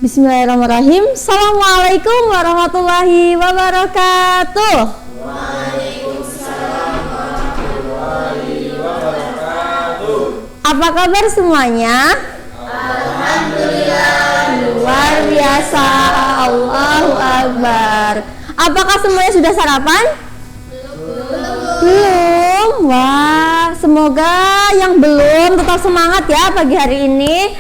Bismillahirrahmanirrahim. Assalamualaikum warahmatullahi wabarakatuh. Waalaikumsalam warahmatullahi wabarakatuh. Apa kabar semuanya? Alhamdulillah. Luar biasa. Allahu Akbar. Apakah semuanya sudah sarapan? Belum. Wah, semoga yang belum tetap semangat ya pagi hari ini.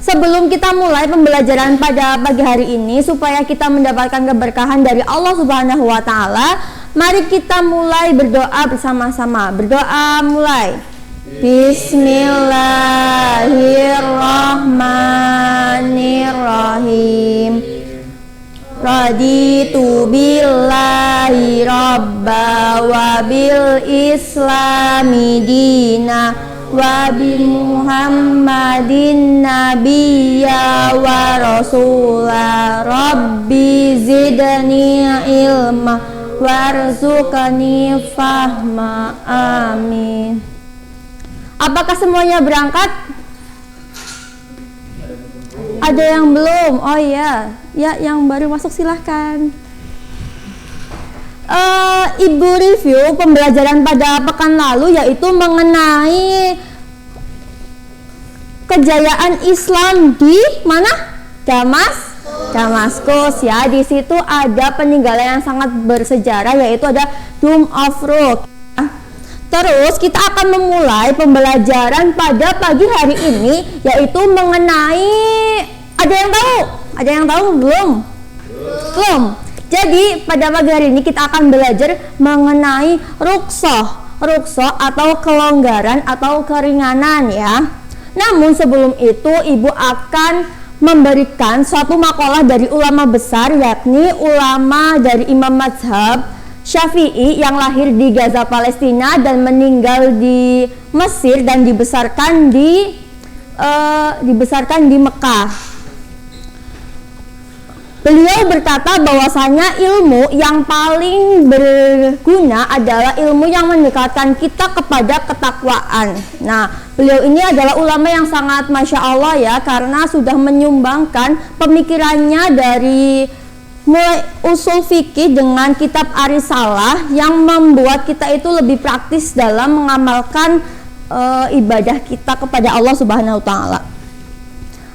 Sebelum kita mulai pembelajaran pada pagi hari ini, supaya kita mendapatkan keberkahan dari Allah Subhanahu wa Ta'ala, mari kita mulai berdoa bersama-sama. Berdoa mulai. Bismillahirrahmanirrahim. Raditu billahi rabba wa bil islami dina wa bi Muhammadin nabiyya wa rasula. Rabbi zidni ilma warzuqni fahma. Amin. Apakah semuanya berangkat? Ada yang belum? Oh iya, ya yang baru masuk silahkan. Ibu review pembelajaran pada pekan lalu, yaitu mengenai kejayaan Islam di mana? Damaskus ya. Di situ ada peninggalan yang sangat bersejarah, yaitu ada Dome of Rock. Terus kita akan memulai pembelajaran pada pagi hari ini, yaitu mengenai, ada yang tahu belum? Jadi pada pagi hari ini kita akan belajar mengenai rukhsah atau kelonggaran atau keringanan ya. Namun sebelum itu ibu akan memberikan suatu makalah dari ulama besar, yakni ulama dari Imam Mazhab Syafi'i yang lahir di Gaza, Palestina, dan meninggal di Mesir dan dibesarkan di Mekah. Beliau berkata bahwasanya ilmu yang paling berguna adalah ilmu yang mendekatkan kita kepada ketakwaan. Nah, beliau ini adalah ulama yang sangat masya Allah ya, karena sudah menyumbangkan pemikirannya dari mulai usul fikih dengan kitab Arisalah yang membuat kita itu lebih praktis dalam mengamalkan ibadah kita kepada Allah Subhanahu wa Ta'ala.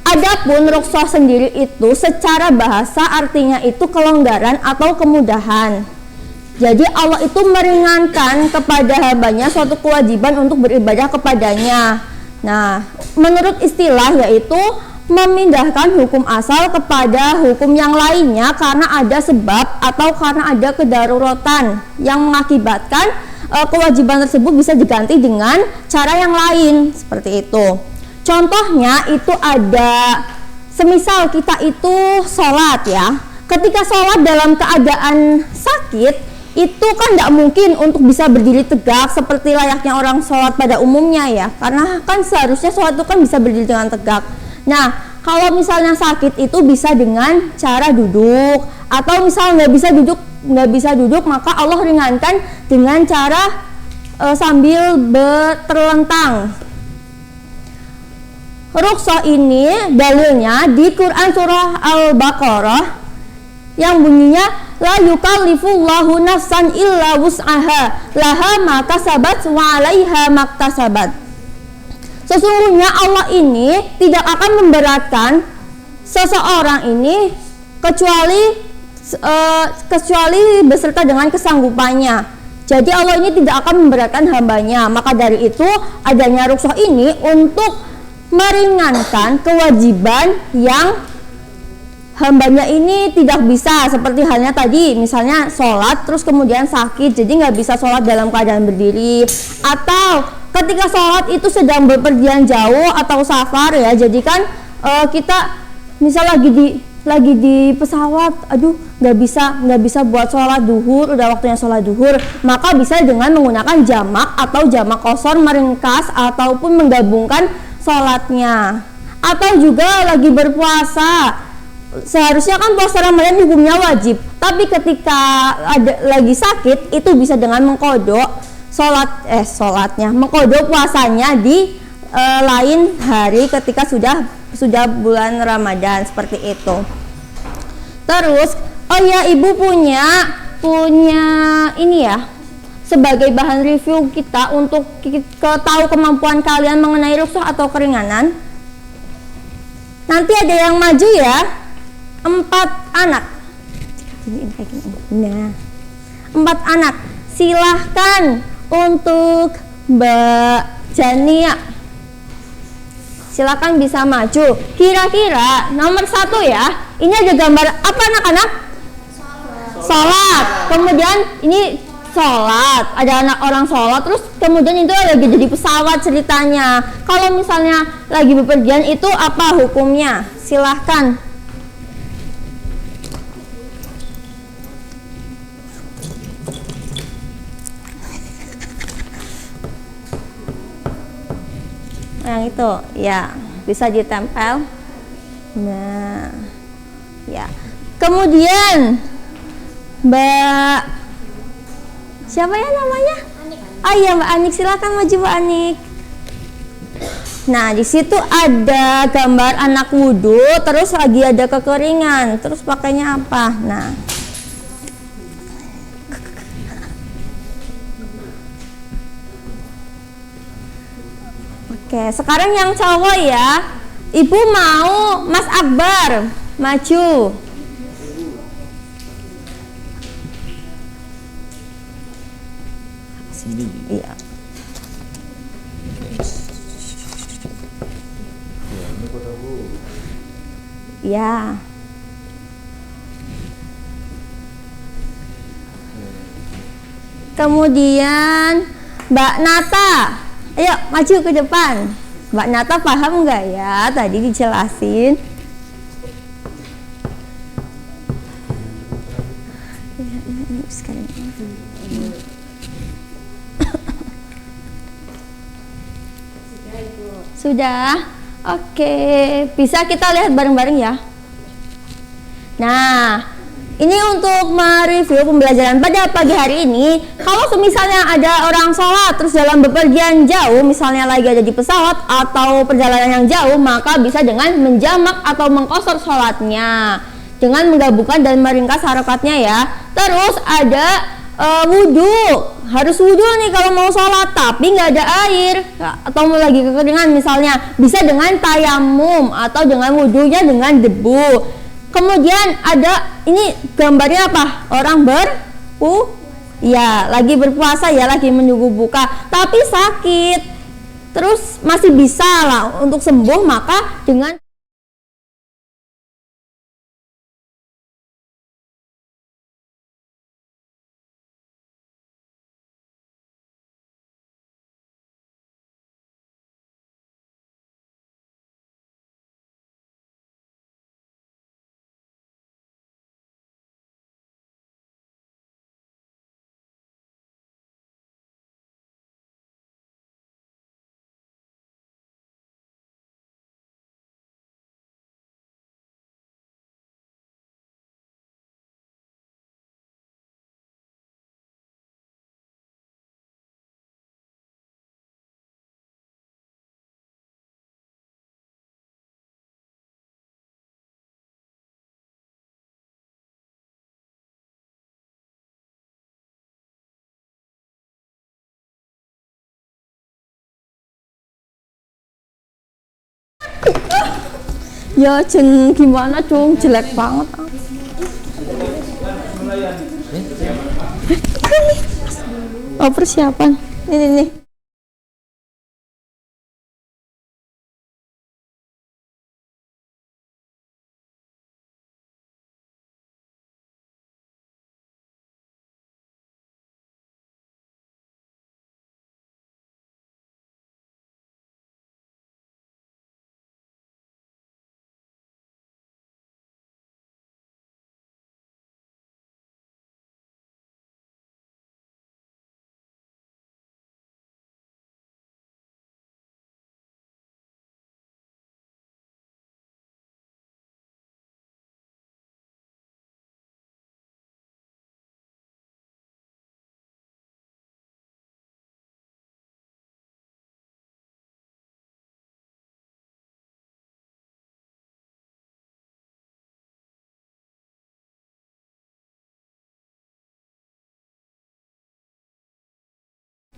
Adapun rukhsah sendiri itu secara bahasa artinya itu kelonggaran atau kemudahan. Jadi Allah itu meringankan kepada hambanya suatu kewajiban untuk beribadah kepadanya. Nah, menurut istilah yaitu memindahkan hukum asal kepada hukum yang lainnya karena ada sebab atau karena ada kedaruratan yang mengakibatkan kewajiban tersebut bisa diganti dengan cara yang lain, seperti itu. Contohnya itu ada, semisal kita itu sholat ya, ketika sholat dalam keadaan sakit itu kan tidak mungkin untuk bisa berdiri tegak seperti layaknya orang sholat pada umumnya ya, karena kan seharusnya sholat itu kan bisa berdiri dengan tegak. Nah, kalau misalnya sakit itu bisa dengan cara duduk, atau misal nggak bisa duduk, maka Allah ringankan dengan cara sambil terlentang. Rukhsah ini dalilnya di Quran surah Al-Baqarah yang bunyinya la yukallifullahu nafsan illa wus'aha laha ma kasabat wa 'alaiha maktasabat. Sesungguhnya Allah ini tidak akan memberatkan seseorang ini kecuali beserta dengan kesanggupannya. Jadi Allah ini tidak akan memberatkan hambanya. Maka dari itu adanya rukhsah ini untuk meringankan kewajiban yang hambanya ini tidak bisa, seperti halnya tadi misalnya sholat terus kemudian sakit, jadi nggak bisa sholat dalam keadaan berdiri, atau ketika sholat itu sedang bepergian jauh atau safar ya, jadi kan kita misal lagi di pesawat, aduh nggak bisa buat sholat duhur, udah waktunya sholat duhur, maka bisa dengan menggunakan jamak atau jamak qashar, meringkas ataupun menggabungkan sholatnya. Atau juga lagi berpuasa, seharusnya kan puasa Ramadan hukumnya wajib, tapi ketika lagi sakit itu bisa dengan mengkodok mengkodok puasanya di lain hari ketika sudah sudah bulan Ramadan seperti itu. Terus, oh ya, ibu punya ini ya, sebagai bahan review kita untuk tahu kemampuan kalian mengenai rukhsah atau keringanan. Nanti ada yang maju ya, 4 anak. Nah, 4 anak. Silahkan untuk Mbak Jania. Silakan bisa maju. Kira-kira nomor 1 ya. Ini ada gambar apa anak-anak? Sholat. Kemudian ini sholat. Ada anak orang sholat. Terus kemudian itu lagi jadi pesawat ceritanya. Kalau misalnya lagi bepergian itu apa hukumnya? Silahkan. Yang itu ya bisa ditempel. Nah ya, kemudian Mbak siapa ya namanya? Oh iya, Mbak Anik, silakan maju Mbak Anik. Nah di situ ada gambar anak wudhu, terus lagi ada kekeringan, terus pakainya apa? Nah oke, sekarang yang cowok ya. Ibu mau Mas Akbar maju. Iya. Ya. Kemudian Mbak Nata, ayo maju ke depan. Mbak Nata paham nggak ya tadi dijelasin? Sudah? Oke, bisa kita lihat bareng-bareng ya. Nah, ini untuk mereview pembelajaran pada pagi hari ini. Kalau misalnya ada orang sholat terus dalam bepergian jauh, misalnya lagi ada di pesawat atau perjalanan yang jauh, maka bisa dengan menjamak atau mengqashar sholatnya dengan menggabungkan dan meringkas harokatnya ya. Terus ada wudhu, harus wudhu nih kalau mau sholat tapi nggak ada air atau mau lagi kekeringan misalnya, bisa dengan tayamum atau dengan wudhunya dengan debu. Kemudian ada ini gambarnya apa? Orang ya lagi berpuasa ya, lagi menunggu buka tapi sakit, terus masih bisa lah untuk sembuh, maka dengan ya jen gimana dong, jelek banget. Oh persiapan ini nih.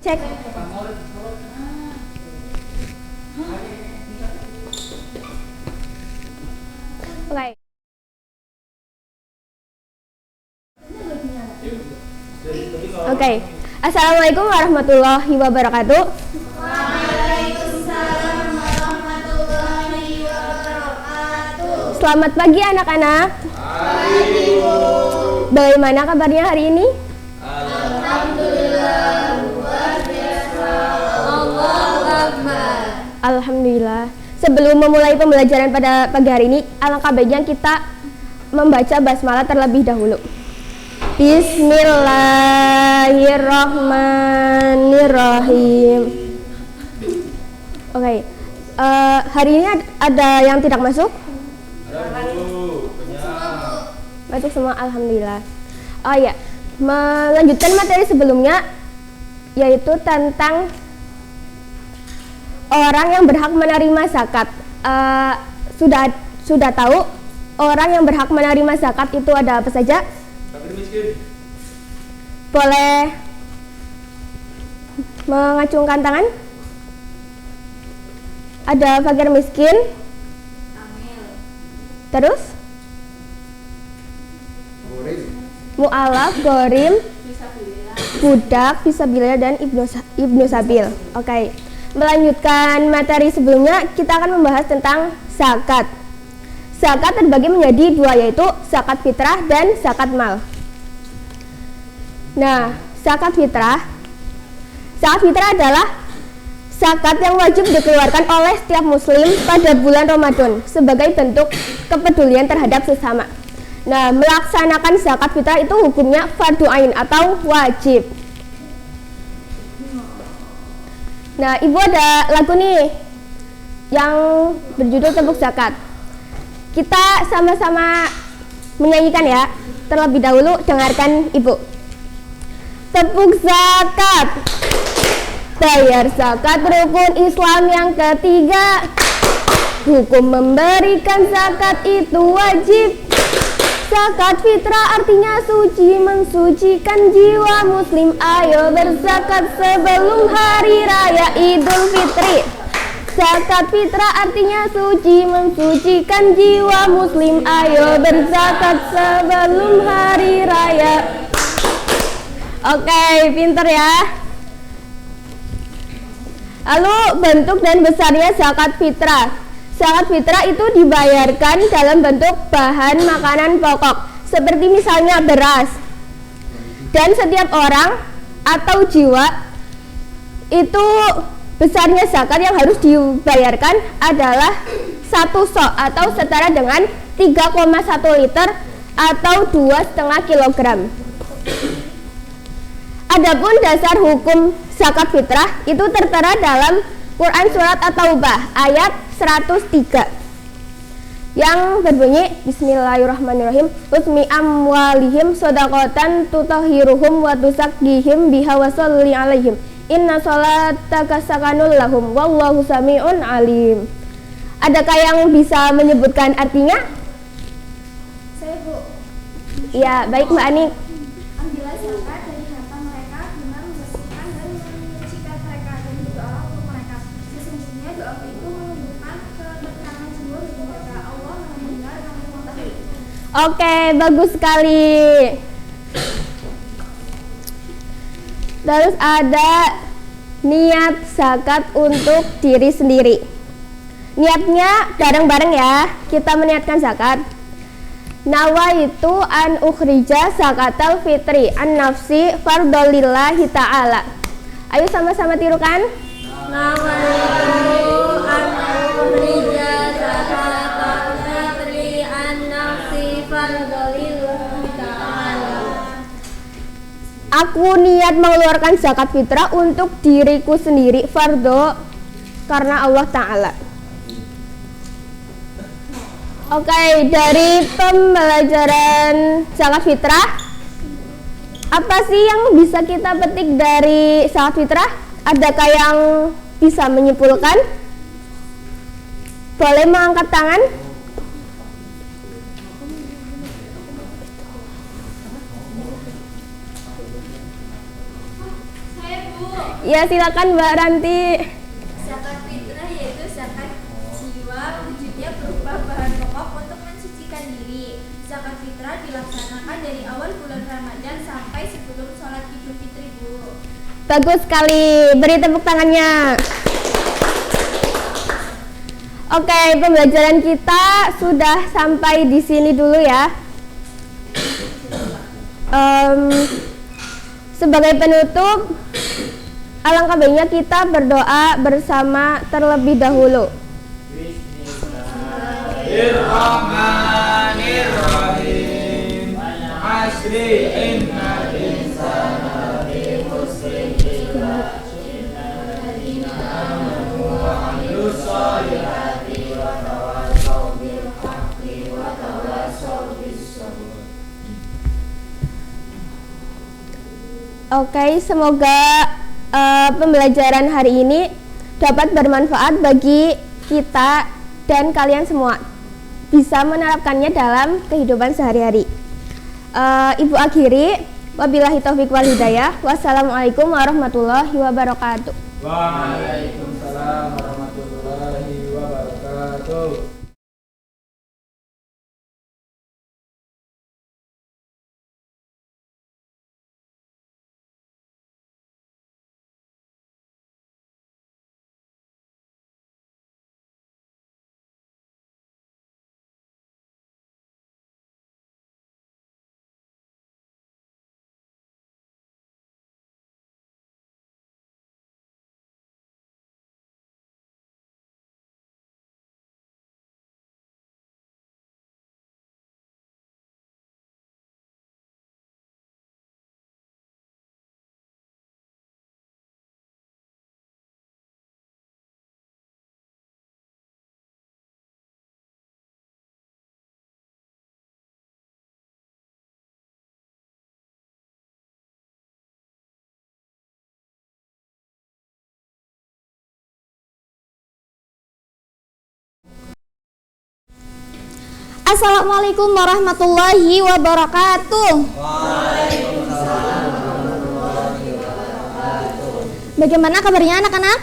Cek. Oke. Oke. Assalamualaikum warahmatullahi wabarakatuh. Waalaikumsalam warahmatullahi wabarakatuh. Selamat pagi anak-anak. Pagi, Bu. Bagaimana kabarnya hari ini? Alhamdulillah, luar biasa. Allahu Akbar. Alhamdulillah. Sebelum memulai pembelajaran pada pagi hari ini, alangkah baiknya kita membaca basmalah terlebih dahulu. Bismillahirrahmanirrahim. Oke. Hari ini ada yang tidak masuk? Masuk semua, alhamdulillah. Oh ya, melanjutkan materi sebelumnya, yaitu tentang orang yang berhak menerima zakat. Sudah tahu orang yang berhak menerima zakat itu ada apa saja? Fakir miskin. Boleh mengacungkan tangan? Ada fakir miskin. Terus? Mu'alaf, gorim, budak, fisabilillah, dan ibnu sabil. Oke. Melanjutkan materi sebelumnya, kita akan membahas tentang zakat. Zakat terbagi menjadi dua, yaitu zakat fitrah dan zakat mal. Nah, zakat fitrah adalah zakat yang wajib dikeluarkan oleh setiap muslim pada bulan Ramadan sebagai bentuk kepedulian terhadap sesama. Nah, melaksanakan zakat fitrah itu hukumnya fardu ain atau wajib. Nah, Ibu ada lagu nih yang berjudul Tepuk Zakat. Kita sama-sama menyanyikan ya. Terlebih dahulu dengarkan Ibu. Tepuk zakat, bayar zakat rukun Islam yang ketiga. Hukum memberikan zakat itu wajib. Zakat fitrah artinya suci, mensucikan jiwa muslim. Ayo berzakat sebelum hari raya Idul Fitri. Zakat fitrah artinya suci, mensucikan jiwa muslim. Ayo berzakat sebelum hari raya. Oke, pinter ya. Lalu bentuk dan besarnya zakat fitrah. Zakat fitrah itu dibayarkan dalam bentuk bahan makanan pokok, seperti misalnya beras. Dan setiap orang atau jiwa itu besarnya zakat yang harus dibayarkan adalah 1 sok atau setara dengan 3,1 liter atau 2,5 kilogram. Adapun dasar hukum zakat fitrah itu tertera dalam Quran surat At-Taubah ayat 103 yang berbunyi Bismillahirrahmanirrahim. Usmi amwalihim shadaqatan tutahhiruhum wa tuzakkihim biha wa sholli alaihim inna sholataka sakanul lahum wallahu sami'un alim. Adakah yang bisa menyebutkan artinya? Saya, Bu. Ya, baik Mbak Ani. Ambillah zakat dari harta mereka dengan membersihkan dan menyucikan mereka, dan berdoa untuk mereka. Sesungguhnya doa itu menunjukkan ketentraman jiwa bagi mereka. Allah Maha mendengar, Maha mengetahui. Oke, bagus sekali. Terus ada niat zakat untuk diri sendiri. Niatnya bareng-bareng ya. Kita meniatkan zakat. Nawaitu an ukhrija zakatal fitri an nafsi fardolillahi ta'ala. Ayo sama-sama tirukan. Nawaitu an ukhrija zakatal fitri an nafsi fardolillahi ta'ala. Aku niat mengeluarkan zakat fitrah untuk diriku sendiri, fardo, karena Allah Ta'ala. Oke, dari pembelajaran zakat fitrah, apa sih yang bisa kita petik dari zakat fitrah? Adakah yang bisa menyimpulkan? Boleh mengangkat tangan? Ya, silakan Mbak Ranti. Zakat fitrah yaitu zakat jiwa, wujudnya berupa bahan pokok untuk mensucikan diri. Zakat fitrah dilaksanakan dari awal bulan Ramadan sampai sebelum sholat Idul Fitri, Bu. Bagus sekali, beri tepuk tangannya. Oke, pembelajaran kita sudah sampai di sini dulu ya. Sebagai penutup, alangkah baiknya kita berdoa bersama terlebih dahulu. Bismillahirrahmanirrahim. Asri innal insana lafi khusr illa alladziina aamanu wa 'amilus shalihati wa tawassaw bil haqqi wa tawassaw bis sabr. Oke, semoga pembelajaran hari ini dapat bermanfaat bagi kita dan kalian semua, bisa menerapkannya dalam kehidupan sehari-hari. Ibu akhiri, wabillahi taufiq wal hidayah. Wassalamualaikum warahmatullahi wabarakatuh. Waalaikumsalam warahmatullahi wabarakatuh. Assalamualaikum warahmatullahi wabarakatuh. Bagaimana kabarnya anak-anak?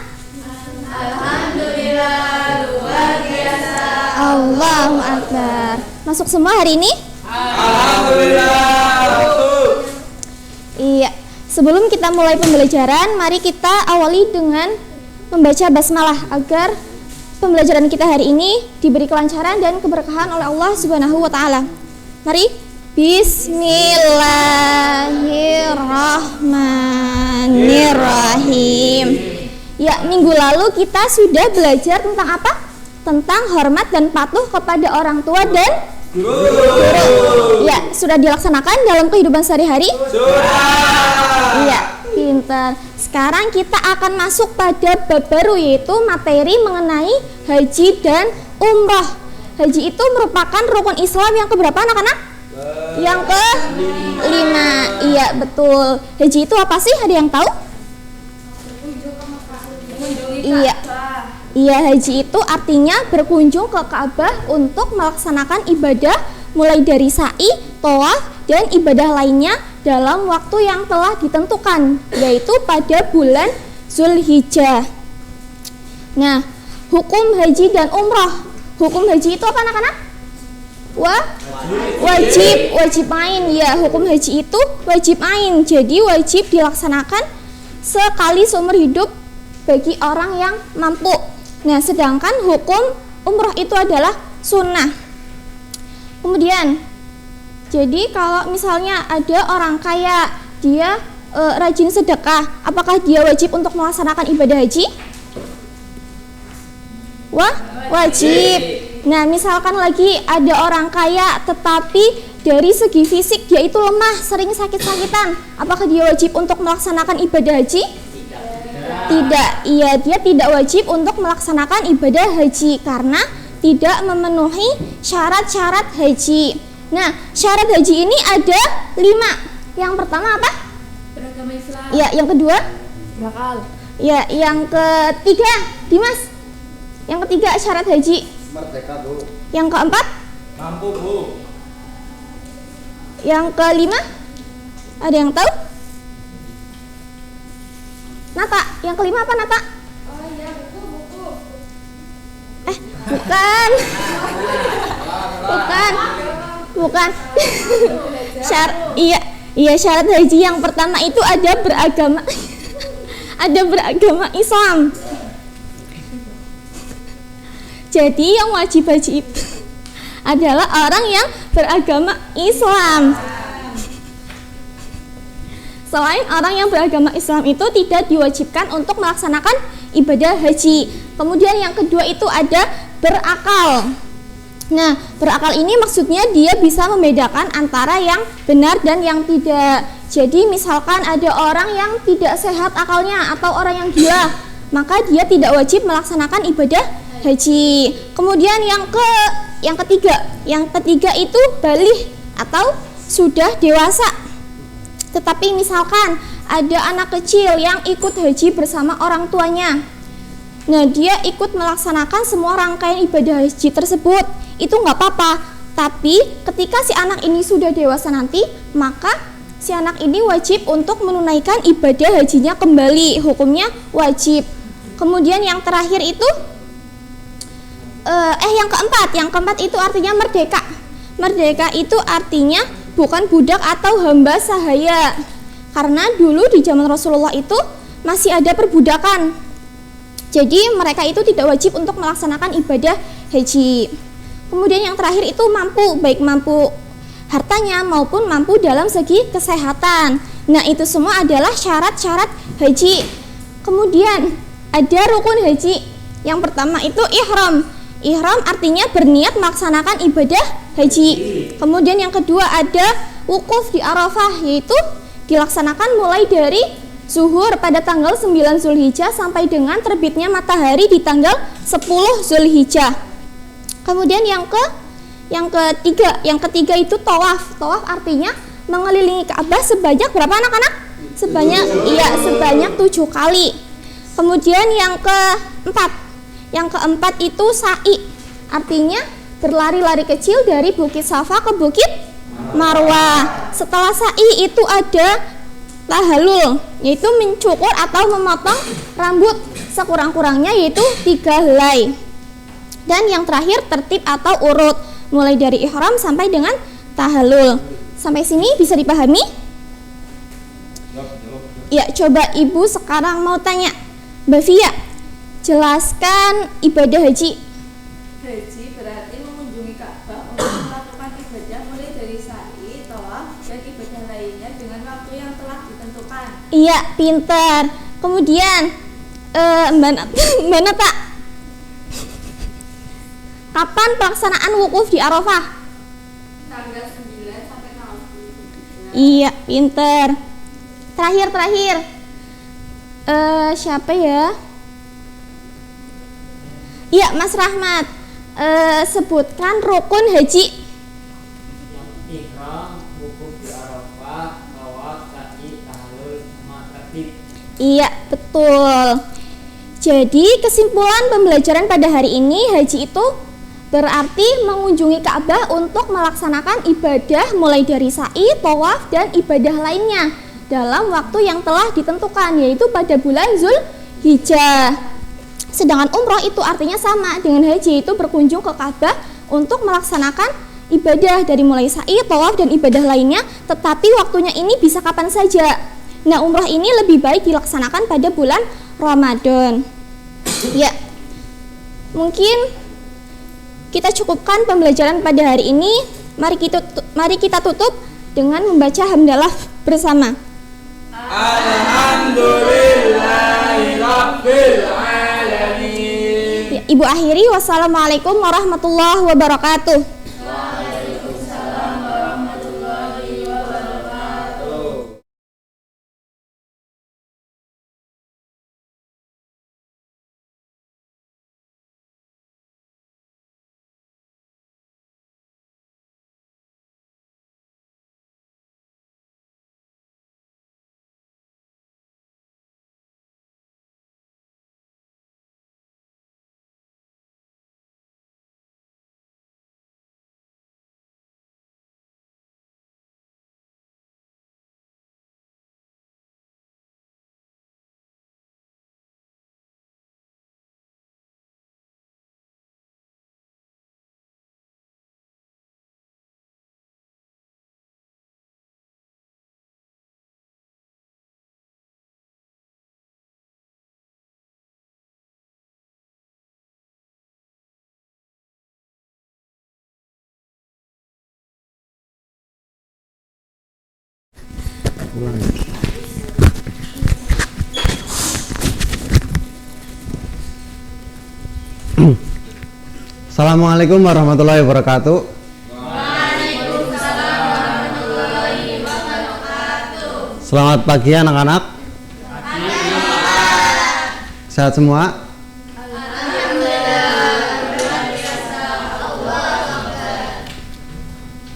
Alhamdulillah, luar biasa. Allahu Akbar. Masuk semua hari ini? Alhamdulillah. Iya. Sebelum kita mulai pembelajaran, mari kita awali dengan membaca basmalah agar pembelajaran kita hari ini diberi kelancaran dan keberkahan oleh Allah Subhanahu wa taala. Mari. Bismillahirrahmanirrahim. Ya, minggu lalu kita sudah belajar tentang apa? Tentang hormat dan patuh kepada orang tua dan guru. Ya, sudah dilaksanakan dalam kehidupan sehari-hari? Sudah. Iya, pintar. Sekarang kita akan masuk pada bab baru, yaitu materi mengenai haji dan umroh. Haji itu merupakan rukun Islam yang keberapa anak-anak? Yang ke-5. Iya, betul. Haji itu apa sih? Ada yang tahu? Iya. Iya, haji itu artinya berkunjung ke Ka'bah untuk melaksanakan ibadah mulai dari sa'i, tawaf, dan ibadah lainnya dalam waktu yang telah ditentukan, yaitu pada bulan Zulhijjah. Nah, hukum haji dan umrah. Hukum haji itu apa anak-anak? Wajib ain. Ya, hukum haji itu wajib ain. Jadi wajib dilaksanakan sekali seumur hidup bagi orang yang mampu. Nah, sedangkan hukum umrah itu adalah sunnah. Kemudian, jadi kalau misalnya ada orang kaya, dia rajin sedekah, apakah dia wajib untuk melaksanakan ibadah haji? Wajib. Nah, misalkan lagi ada orang kaya tetapi dari segi fisik dia itu lemah, sering sakit-sakitan, apakah dia wajib untuk melaksanakan ibadah haji? Tidak. Iya, dia tidak wajib untuk melaksanakan ibadah haji karena tidak memenuhi syarat-syarat haji. Nah, syarat haji ini ada 5. Yang pertama apa? Beragama Islam. Ya, yang kedua? Bakal. Ya, yang ketiga, Dimas. Yang ketiga syarat haji. Merdeka, Bu. Yang keempat? Mampu, Bu. Yang kelima? Ada yang tahu? Nata. Yang kelima apa Nata? Oh iya, buku. Bukan. Bukan. Iya, syarat haji yang pertama itu ada beragama ada beragama Islam. Jadi yang wajib haji itu adalah orang yang beragama Islam. Selain orang yang beragama Islam itu tidak diwajibkan untuk melaksanakan ibadah haji. Kemudian yang kedua itu ada berakal. Nah, berakal ini maksudnya dia bisa membedakan antara yang benar dan yang tidak. Jadi misalkan ada orang yang tidak sehat akalnya atau orang yang gila, maka dia tidak wajib melaksanakan ibadah haji. Kemudian yang ketiga itu baligh atau sudah dewasa. Tetapi misalkan ada anak kecil yang ikut haji bersama orang tuanya. Nah, dia ikut melaksanakan semua rangkaian ibadah haji tersebut. Itu nggak apa-apa. Tapi ketika si anak ini sudah dewasa nanti, maka si anak ini wajib untuk menunaikan ibadah hajinya kembali. Hukumnya wajib. Kemudian yang terakhir itu yang keempat itu artinya merdeka. Merdeka itu artinya bukan budak atau hamba sahaya. Karena dulu di zaman Rasulullah itu masih ada perbudakan. Jadi mereka itu tidak wajib untuk melaksanakan ibadah haji. Kemudian yang terakhir itu mampu, baik mampu hartanya maupun mampu dalam segi kesehatan. Nah, itu semua adalah syarat-syarat haji. Kemudian ada rukun haji. Yang pertama itu ihram. Ihram artinya berniat melaksanakan ibadah haji. Kemudian yang kedua ada wukuf di Arafah, yaitu dilaksanakan mulai dari zuhur pada tanggal 9 Zulhijjah sampai dengan terbitnya matahari di tanggal 10 Zulhijjah. Kemudian yang ketiga itu tawaf. Tawaf artinya mengelilingi Ka'bah sebanyak berapa anak-anak? Sebanyak 7 kali. Kemudian yang keempat itu sa'i. Artinya berlari-lari kecil dari Bukit Safa ke Bukit Marwah. Setelah sa'i itu ada tahallul, yaitu mencukur atau memotong rambut sekurang-kurangnya yaitu 3 helai. Dan yang terakhir tertib atau urut, mulai dari ihram sampai dengan tahallul. Sampai sini bisa dipahami? Ya, coba Ibu sekarang mau tanya, Mbak Fia, jelaskan ibadah haji. Haji berarti mengunjungi Ka'bah untuk melakukan ibadah mulai dari sa'i, tawaf, dan ibadah lainnya dengan waktu yang telah ditentukan. Iya, pintar. Kemudian Mbak Nata, kapan pelaksanaan wukuf di Arafah? Tanggal 9 sampai tanggal 10. Iya, pintar. Terakhir. Siapa ya? Iya, Mas Rahmat. Sebutkan rukun haji. Ihram, wukuf di Arafah, tawaf, sa'i, tahallul, sama tertib. Iya, betul. Jadi kesimpulan pembelajaran pada hari ini, haji itu berarti mengunjungi Ka'bah untuk melaksanakan ibadah mulai dari sa'i, tawaf, dan ibadah lainnya dalam waktu yang telah ditentukan, yaitu pada bulan Zulhijjah. Sedangkan umroh itu artinya sama dengan haji, itu berkunjung ke Ka'bah untuk melaksanakan ibadah dari mulai sa'i, tawaf, dan ibadah lainnya, tetapi waktunya ini bisa kapan saja. Nah, umroh ini lebih baik dilaksanakan pada bulan Ramadan. Ya, mungkin kita cukupkan pembelajaran pada hari ini. Mari kita tutup dengan membaca hamdalah bersama. Alhamdulillahirabbil alamin. Ya, Ibu akhiri, wassalamualaikum warahmatullahi wabarakatuh. Assalamualaikum warahmatullahi wabarakatuh. Selamat pagi anak-anak. Sehat semua?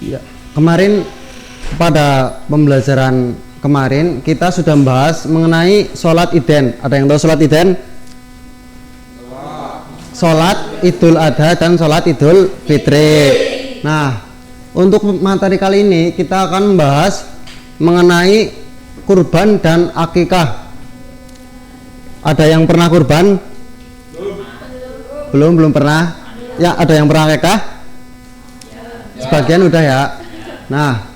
Ya, kemarin pada pembelajaran kemarin kita sudah membahas mengenai sholat Iden. Ada yang tahu sholat Iden? Sholat Idul Adha dan sholat Idul Fitri. Nah, untuk materi kali ini kita akan membahas mengenai kurban dan akikah. Ada yang pernah kurban? Belum pernah. Ya, ada yang pernah akikah? Sebagian udah ya. Nah,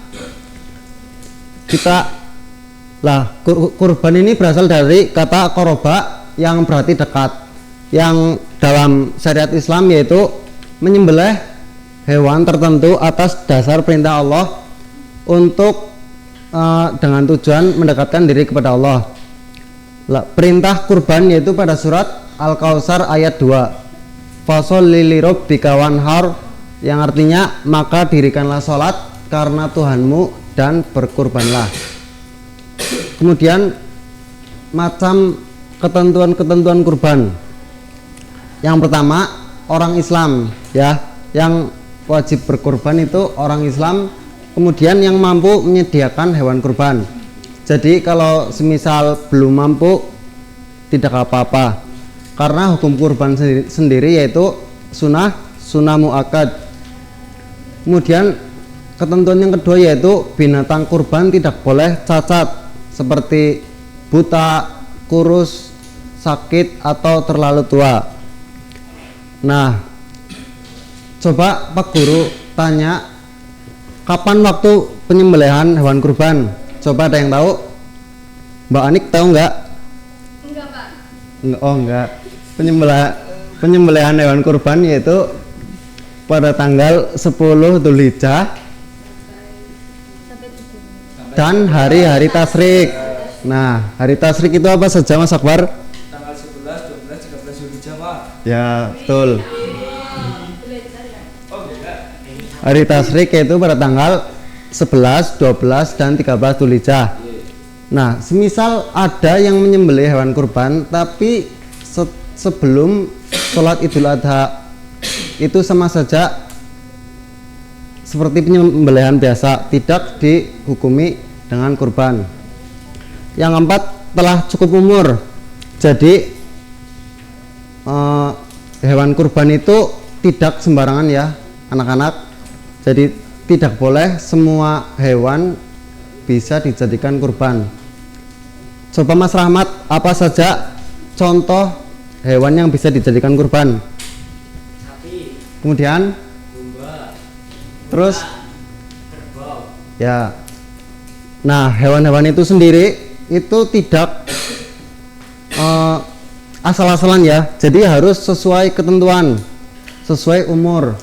kurban ini berasal dari kata koroba yang berarti dekat. Yang dalam syariat Islam yaitu menyembelih hewan tertentu atas dasar perintah Allah untuk dengan tujuan mendekatkan diri kepada Allah. Perintah kurban yaitu pada surat Al-Kautsar ayat 2. Fasholli lirabbika wanhar, yang artinya maka dirikanlah sholat karena Tuhanmu dan berkurbanlah. Kemudian macam ketentuan-ketentuan kurban. Yang pertama, orang Islam ya, yang wajib berkurban itu orang Islam, kemudian yang mampu menyediakan hewan kurban. Jadi kalau semisal belum mampu tidak apa-apa, karena hukum kurban sendiri yaitu sunnah muakkad. Kemudian ketentuan yang kedua yaitu binatang kurban tidak boleh cacat seperti buta, kurus, sakit atau terlalu tua. Nah, coba Pak Guru tanya, kapan waktu penyembelihan hewan kurban? Coba ada yang tahu? Mbak Anik tahu nggak? Enggak, Pak. Oh enggak. Penyembelihan hewan kurban yaitu pada tanggal 10 Dzulhijjah dan hari-hari tasyrik. Nah, hari tasyrik itu apa saja Mas Akbar? Tanggal 11, 12, 13 Dzulhijjah, Pak. Ya, betul. Hari tasyrik yaitu pada tanggal 11, 12, dan 13 Dzulhijjah. Nah, semisal ada yang menyembelih hewan kurban tapi sebelum sholat Idul Adha, itu sama saja seperti penyembelihan biasa, tidak dihukumi dengan kurban. Yang keempat, telah cukup umur. Jadi hewan kurban itu tidak sembarangan ya anak-anak. Jadi tidak boleh semua hewan bisa dijadikan kurban. Coba Mas Rahmat, apa saja contoh hewan yang bisa dijadikan kurban? Sapi, Kemudian domba, terus kerbau. ya. Nah, hewan-hewan itu sendiri itu tidak asal-asalan ya. Jadi harus sesuai ketentuan, sesuai umur.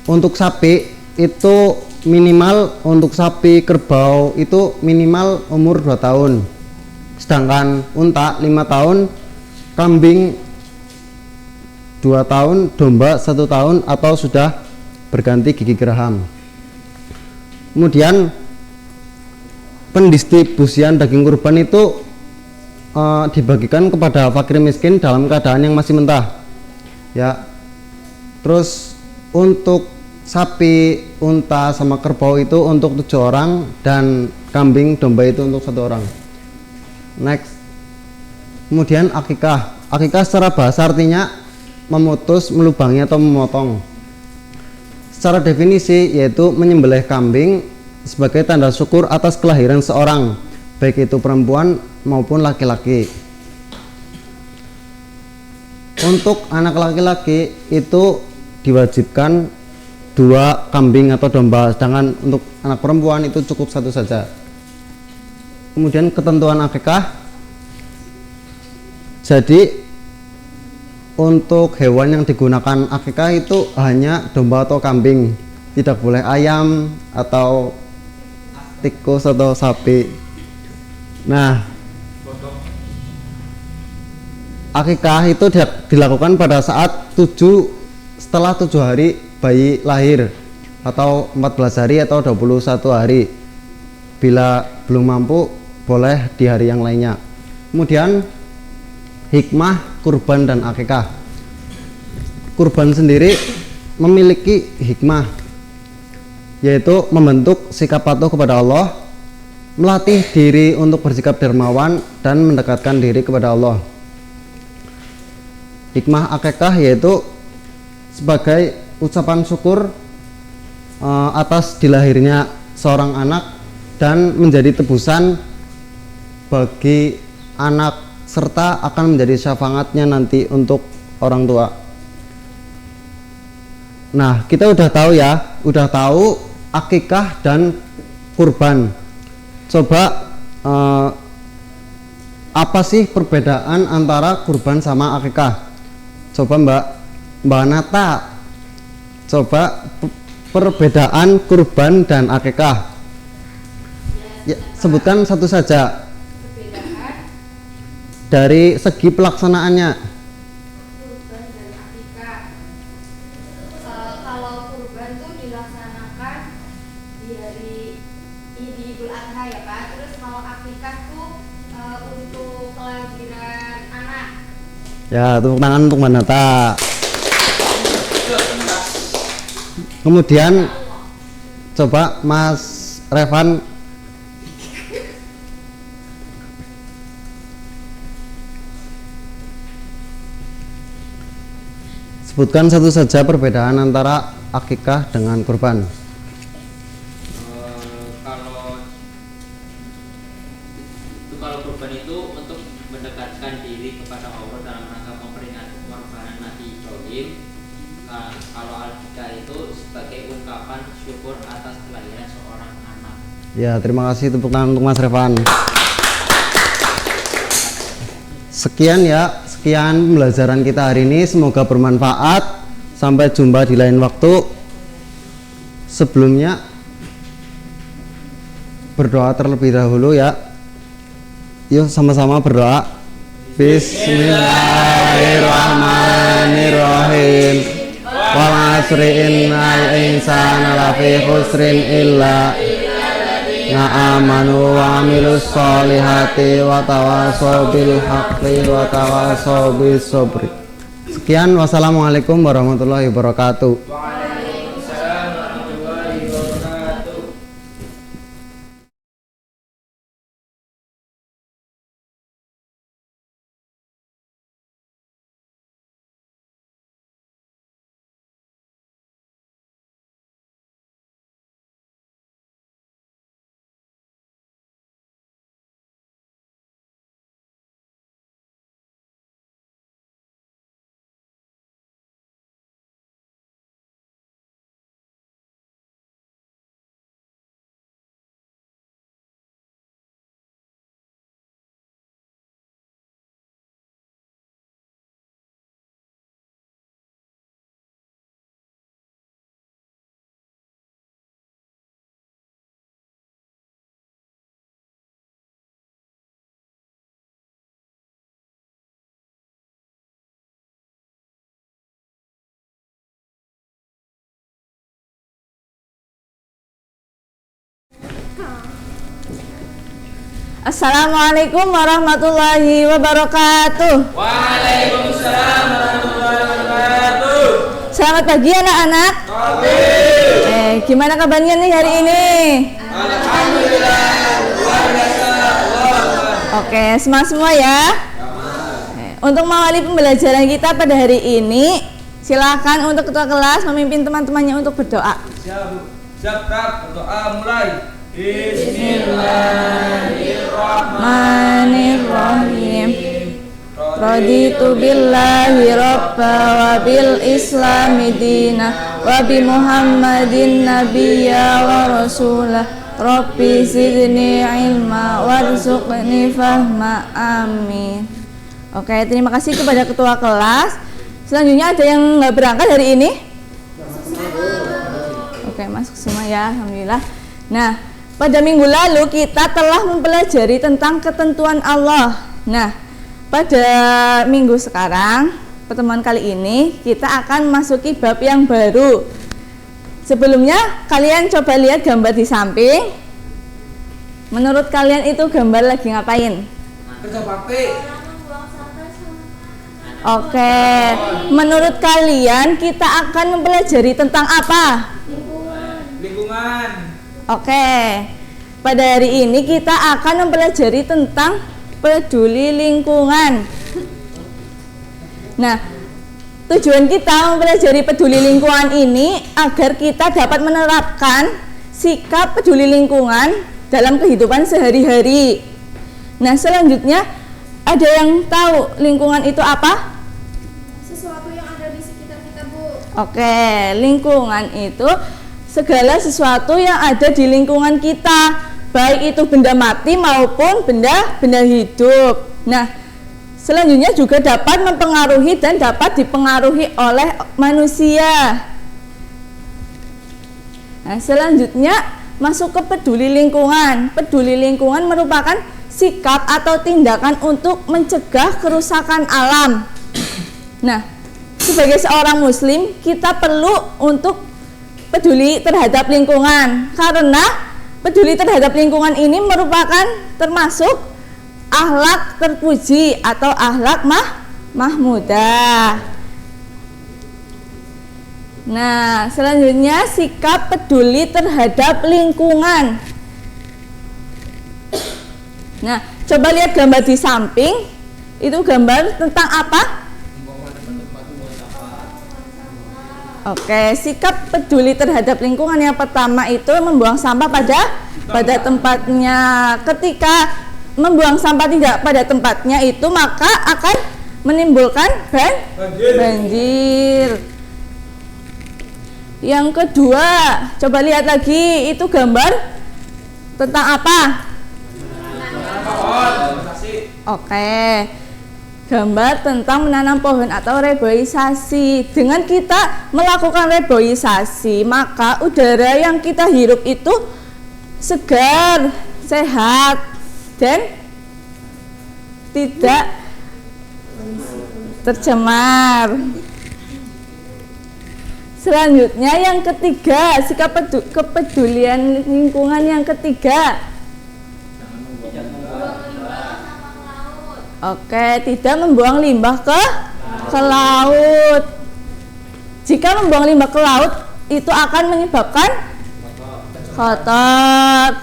Untuk sapi itu minimal, untuk sapi kerbau itu minimal umur 2 tahun. Sedangkan unta 5 tahun, kambing 2 tahun, domba 1 tahun atau sudah berganti gigi geraham. Kemudian pendistribusian daging kurban itu dibagikan kepada fakir miskin dalam keadaan yang masih mentah ya. Terus untuk sapi, unta, sama kerbau itu untuk 7 orang, dan kambing, domba itu untuk 1 orang. Next. Kemudian akikah. Akikah secara bahasa artinya memutus, melubangi atau memotong. Secara definisi yaitu menyembelih kambing sebagai tanda syukur atas kelahiran seorang, baik itu perempuan maupun laki-laki. Untuk anak laki-laki itu diwajibkan 2 kambing atau domba, sedangkan untuk anak perempuan itu cukup 1 saja. Kemudian ketentuan akikah. Jadi untuk hewan yang digunakan akikah itu hanya domba atau kambing, tidak boleh ayam atau tikus atau sapi. Nah, akikah itu dilakukan pada saat setelah 7 hari bayi lahir, atau 14 hari atau 21 hari. Bila belum mampu, boleh di hari yang lainnya. Kemudian hikmah kurban dan akikah. Kurban sendiri memiliki hikmah, yaitu membentuk sikap patuh kepada Allah, melatih diri untuk bersikap dermawan, dan mendekatkan diri kepada Allah. Hikmah akikah yaitu sebagai ucapan syukur atas dilahirnya seorang anak dan menjadi tebusan bagi anak, serta akan menjadi syafaatnya nanti untuk orang tua. Nah, kita udah tahu akikah dan kurban. Coba apa sih perbedaan antara kurban sama akikah? Coba Mbak Nata, coba perbedaan kurban dan akikah. Ya, sebutkan satu saja. Perbedaan Dari segi pelaksanaannya. kurban dan akikah. Kalau kurban tuh dilaksanakan di hari Idul Adha ya Pak. Terus kalau akikah tuh untuk kelahiran anak. Ya, tepuk tangan untuk Mbak Nata. Kemudian coba Mas Revan, sebutkan satu saja perbedaan antara akikah dengan kurban. Kalau kurban itu untuk mendekatkan diri kepada Allah dalam rangka memperingati pengorbanan Nabi Ibrahim. Kalau akikah itu sebagai ungkapan syukur atas kelahiran seorang anak. Ya, terima kasih, tepuk tangan untuk Mas Revan. Sekian pembelajaran kita hari ini, semoga bermanfaat. Sampai jumpa di lain waktu. Sebelumnya berdoa terlebih dahulu ya. Yuk sama-sama berdoa. Bismillahirrahmanirrahim. Wal 'asri innal insana lafi khusrin illa amanu wa amilus solihati wa tawasaw bil haqqi wa tawasaw bis sabri. Sekian, wassalamualaikum warahmatullahi wabarakatuh. Waalaikumsalam warahmatullahi wabarakatuh. Assalamualaikum warahmatullahi wabarakatuh. Waalaikumsalam warahmatullahi wabarakatuh. Selamat pagi anak-anak. Gimana kabarnya nih hari ini? Alhamdulillah, luar biasa. Oke, semangat semua ya. Untuk mengawali pembelajaran kita pada hari ini, silakan untuk ketua kelas memimpin teman-temannya untuk berdoa. Siap, berdoa mulai. Bismillahirrahmanirrahim. Raditu billahi rabba wa bil islami dina wa bi muhammadin nabiyya wa rasulah. Rabbi zidni ilma warzuqni fahma, amin. Oke, terima kasih kepada ketua kelas. Selanjutnya ada yang nggak berangkat hari ini? Oke, masuk semua ya, alhamdulillah. Nah, pada minggu lalu kita telah mempelajari tentang ketentuan Allah. Nah, pada minggu sekarang, pertemuan kali ini kita akan masuki bab yang baru. Sebelumnya kalian coba lihat gambar di samping. Menurut kalian itu gambar lagi ngapain? Kerja bakti. Oke, menurut kalian kita akan mempelajari tentang apa? Lingkungan. Oke, pada hari ini kita akan mempelajari tentang peduli lingkungan. Nah, tujuan kita mempelajari peduli lingkungan ini agar kita dapat menerapkan sikap peduli lingkungan dalam kehidupan sehari-hari. Nah, selanjutnya ada yang tahu lingkungan itu apa? Sesuatu yang ada di sekitar kita, Bu. Oke, lingkungan itu segala sesuatu yang ada di lingkungan kita, baik itu benda mati maupun benda hidup. Nah, selanjutnya juga dapat mempengaruhi dan dapat dipengaruhi oleh manusia. Nah, selanjutnya masuk ke peduli lingkungan. Peduli lingkungan merupakan sikap atau tindakan untuk mencegah kerusakan alam. Nah, sebagai seorang muslim kita perlu untuk peduli terhadap lingkungan, karena peduli terhadap lingkungan ini merupakan termasuk akhlak terpuji atau akhlak mahmudah. Nah, selanjutnya sikap peduli terhadap lingkungan. Nah, coba lihat gambar di samping. Itu gambar tentang apa? Oke, sikap peduli terhadap lingkungan yang pertama itu membuang sampah pada tempatnya. Ketika membuang sampah tidak pada tempatnya itu maka akan menimbulkan banjir. Yang kedua, coba lihat lagi, itu gambar tentang apa? Oke, gambar tentang menanam pohon atau reboisasi. Dengan kita melakukan reboisasi, maka udara yang kita hirup itu segar, sehat, dan tidak tercemar. Selanjutnya yang ketiga, sikap kepedulian lingkungan yang ketiga. Oke, tidak membuang limbah ke laut. Jika membuang limbah ke laut itu akan menyebabkan kotor.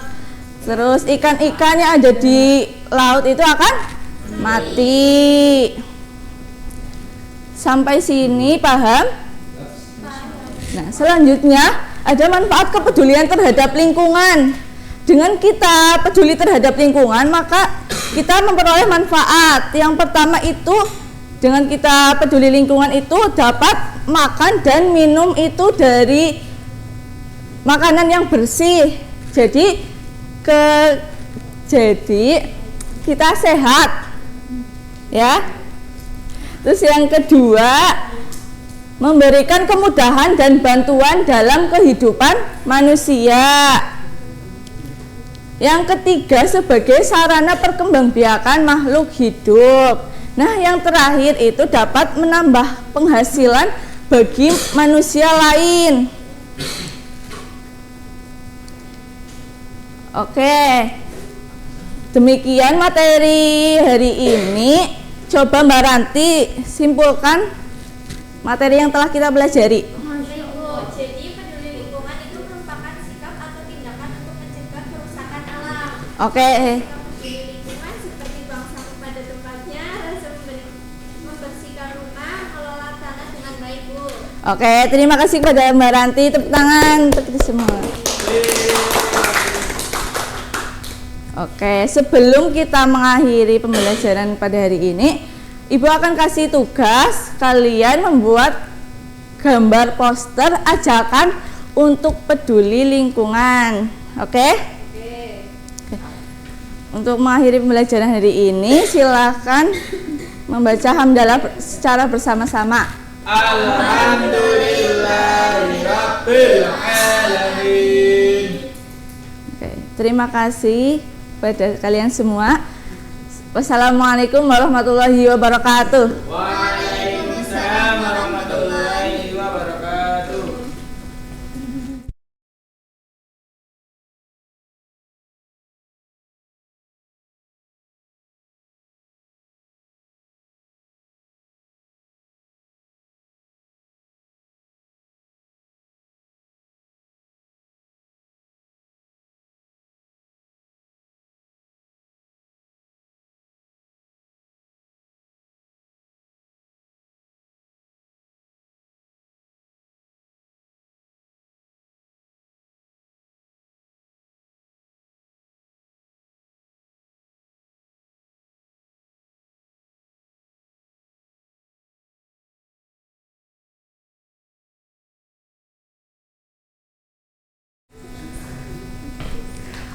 Terus ikan-ikan yang ada di laut itu akan mati. Sampai sini paham? Nah, selanjutnya ada manfaat kepedulian terhadap lingkungan. Dengan kita peduli terhadap lingkungan, maka kita memperoleh manfaat. Yang pertama itu, dengan kita peduli lingkungan itu dapat makan dan minum itu dari makanan yang bersih. Jadi kita sehat. Ya. Terus yang kedua, memberikan kemudahan dan bantuan dalam kehidupan manusia. Yang ketiga, sebagai sarana perkembangbiakan makhluk hidup. Nah, yang terakhir itu dapat menambah penghasilan bagi manusia lain. Oke, demikian materi hari ini. Coba Mbak Ranti simpulkan materi yang telah kita pelajari. Jadi peduli lingkungan itu merupakan sikap atau tindakan untuk mencegah kerusakan alam. Oke. Sikap peduli lingkungan seperti buang sampah pada tempatnya, rasa membersihkan rumah, mengelola tanah dengan baik, Bu. Oke, terima kasih kepada Mbak Ranti. Tepuk tangan untuk kita semua. Oke, sebelum kita mengakhiri pembelajaran pada hari ini, Ibu akan kasih tugas kalian membuat gambar poster ajakan untuk peduli lingkungan. Oke? Oke. Untuk mengakhiri pembelajaran hari ini, silakan membaca hamdalah secara bersama-sama. Alhamdulillahirabbil alamin. Oke. Terima kasih pada kalian semua. Wassalamualaikum warahmatullahi wabarakatuh. Waalaikumsalam warahmatullahi wabarakatuh.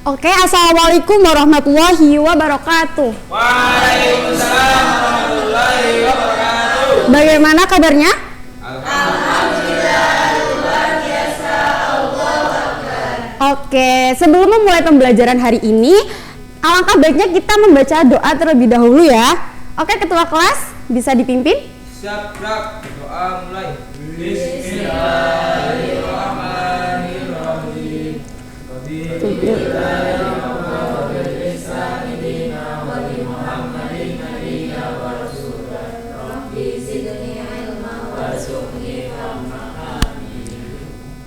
Oke, assalamualaikum warahmatullahi wabarakatuh. Waalaikumsalam warahmatullahi wabarakatuh. Bagaimana kabarnya? Oke, sebelum memulai pembelajaran hari ini, alangkah baiknya kita membaca doa terlebih dahulu ya. Oke, ketua kelas bisa dipimpin? Siap, gerak. Doa mulai. Bismillahirrahmanirrahim.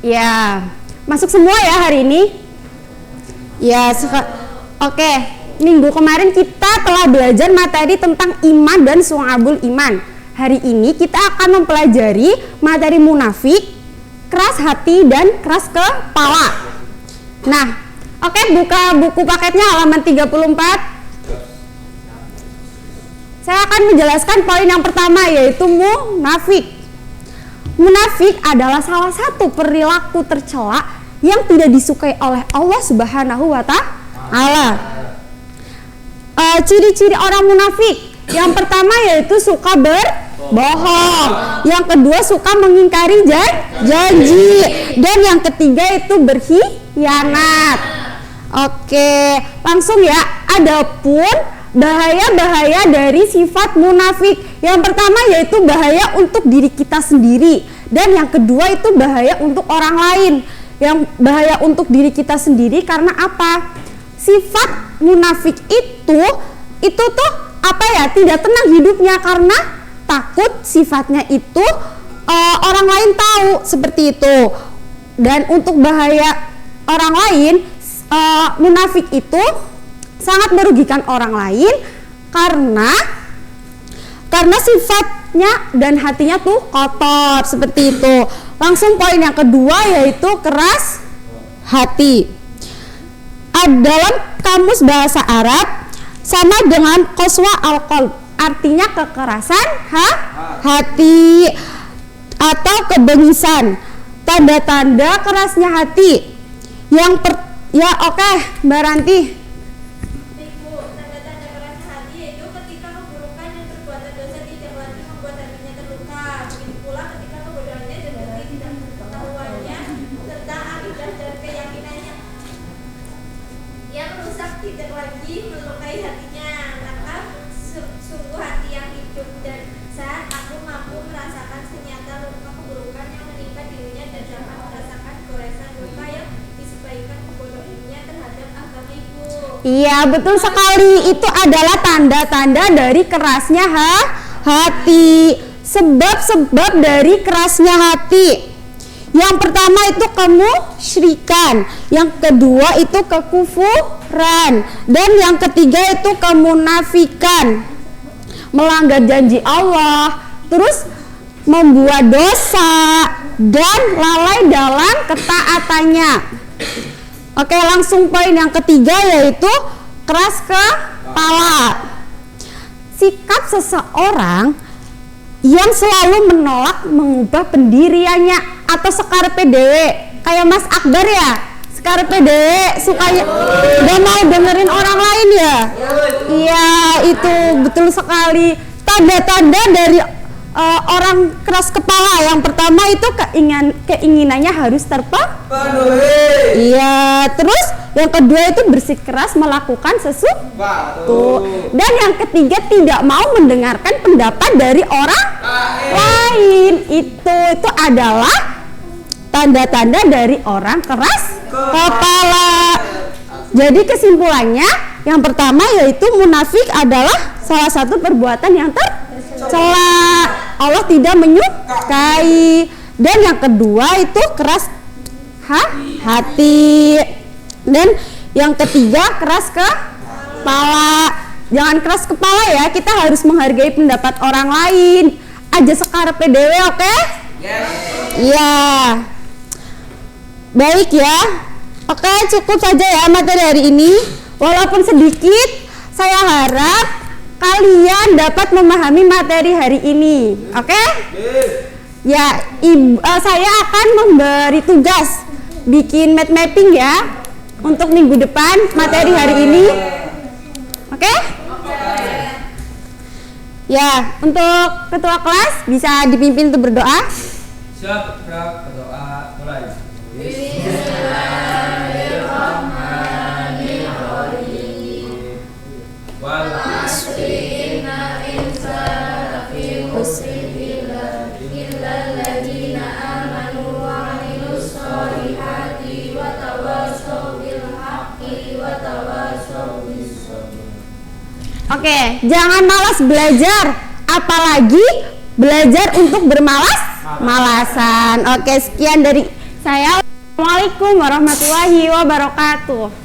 Ya, masuk semua ya hari ini? Ya, oke. Minggu kemarin kita telah belajar materi tentang iman dan syu'abul iman. Hari ini kita akan mempelajari materi munafik, keras hati dan keras kepala. Nah, oke, buka buku paketnya halaman 34. Saya akan menjelaskan poin yang pertama, yaitu munafik. Munafik adalah salah satu perilaku tercela yang tidak disukai oleh Allah Subhanahu wa Ta'ala. Ciri-ciri orang munafik, yang pertama yaitu suka berbohong, yang kedua suka mengingkari janji, dan yang ketiga itu berkhianat. Oke, langsung ya. Adapun bahaya-bahaya dari sifat munafik, yang pertama yaitu bahaya untuk diri kita sendiri, dan yang kedua itu bahaya untuk orang lain. Yang bahaya untuk diri kita sendiri karena apa? Sifat munafik itu tuh apa ya, tidak tenang hidupnya karena takut sifatnya itu orang lain tahu, seperti itu. Dan untuk bahaya orang lain, munafik itu sangat merugikan orang lain karena sifatnya dan hatinya tuh kotor, seperti itu. Langsung poin yang kedua yaitu keras hati. Dalam kamus bahasa Arab sama dengan qaswa al-qalb, artinya kekerasan hati atau kebengisan. Tanda-tanda kerasnya hati. Oke, Mbak Ranti. Tanda-tanda keras hati yaitu ketika keburukan dan perbuatan dosa tidak lagi membuat hatinya terluka. Begitu pula ketika kebodohannya dan ketidakpengetahuannya tentang akidah dan keyakinannya yang rusak tidak lagi melukai hatinya. Maka sungguh hati yang hidup dan sehat aku mampu merasakan senyata luka keburukan yang menimpa dirinya dan dapat merasakan goresan luka yang disebabkan kebodohannya terhadap agama ibu. Iya, betul sekali. Itu adalah tanda-tanda dari kerasnya hati. Sebab-sebab dari kerasnya hati. Yang pertama itu kemusyrikan, yang kedua itu kekufuran, dan yang ketiga itu kemunafikan. Melanggar janji Allah, terus membuat dosa dan lalai dalam ketaatannya. Oke, langsung poin yang ketiga yaitu keras kepala. Sikap seseorang yang selalu menolak mengubah pendiriannya atau sekarepe dewe, kayak Mas Akbar ya, sekarepe dewe, sukanya gak mau dengerin orang lain ya. Iya, itu betul sekali. Tanda-tanda dari orang keras kepala, yang pertama itu keinginannya harus terpenuhi. Iya, terus Yang kedua itu bersikeras melakukan sesuatu. Dan yang ketiga tidak mau mendengarkan pendapat dari orang lain. Itu adalah tanda-tanda dari orang keras kepala. Jadi kesimpulannya, yang pertama yaitu munafik adalah salah satu perbuatan yang tercela. Allah tidak menyukai. Dan yang kedua itu keras hati. Dan yang ketiga keras kepala. Jangan keras kepala ya, kita harus menghargai pendapat orang lain. Aja sekarang PDW, oke? Iya. Baik ya. Oke, cukup saja ya materi hari ini. Walaupun sedikit, saya harap kalian dapat memahami materi hari ini. Oke? Ya, saya akan memberi tugas bikin map mapping ya untuk minggu depan materi hari ini. Oke? Ya, untuk ketua kelas bisa dipimpin untuk berdoa. Siap, berdoa mulai. Oke, jangan malas belajar, apalagi belajar untuk bermalas-malasan. Oke, sekian dari saya. Assalamualaikum warahmatullahi wabarakatuh.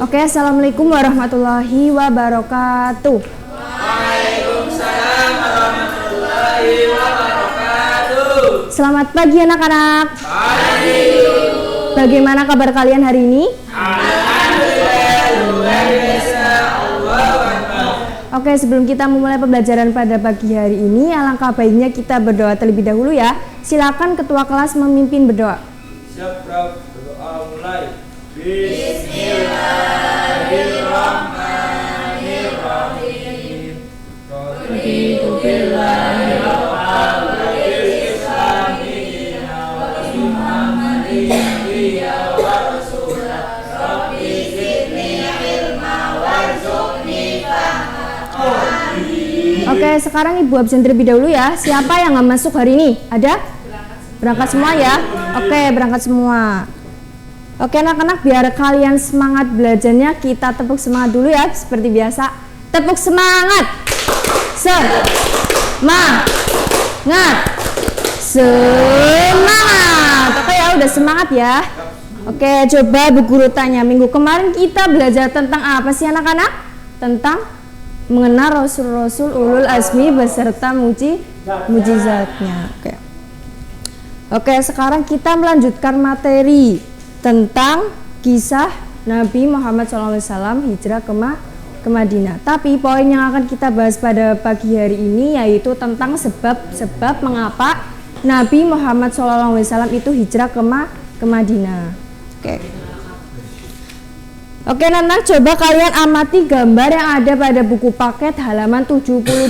Oke, assalamualaikum warahmatullahi wabarakatuh. Waalaikumsalam warahmatullahi wabarakatuh. Selamat pagi anak-anak. Pagi. Bagaimana kabar kalian hari ini? Alhamdulillah, luar biasa. Allahu Akbar. Oke, sebelum kita memulai pembelajaran pada pagi hari ini, alangkah baiknya kita berdoa terlebih dahulu ya. Silakan ketua kelas memimpin berdoa. Siap, berdoa mulai. Bismillahirrahmanirrahim. Raditu billahi rabbal wa bil islami dinan wa bi Muhammadin nabiyyan wa rasulan. Rabbi zidni ilma warzuqni fahma. Oke, sekarang Ibu absen terlebih dahulu ya. Siapa yang nggak masuk hari ini? Ada? Berangkat semua ya? Oke, berangkat semua. Oke anak-anak, biar kalian semangat belajarnya, kita tepuk semangat dulu ya, seperti biasa. Tepuk semangat. Semangat. Oke ya, udah semangat ya. Oke, coba Bu Guru tanya, minggu kemarin kita belajar tentang apa sih anak-anak? Tentang mengenal Rasul-Rasul Ulul Azmi beserta mujizatnya. Oke, sekarang kita melanjutkan materi tentang kisah Nabi Muhammad SAW hijrah ke Madinah. Tapi poin yang akan kita bahas pada pagi hari ini yaitu tentang sebab mengapa Nabi Muhammad SAW itu hijrah ke Madinah. Oke, anak-anak, coba kalian amati gambar yang ada pada buku paket halaman 78.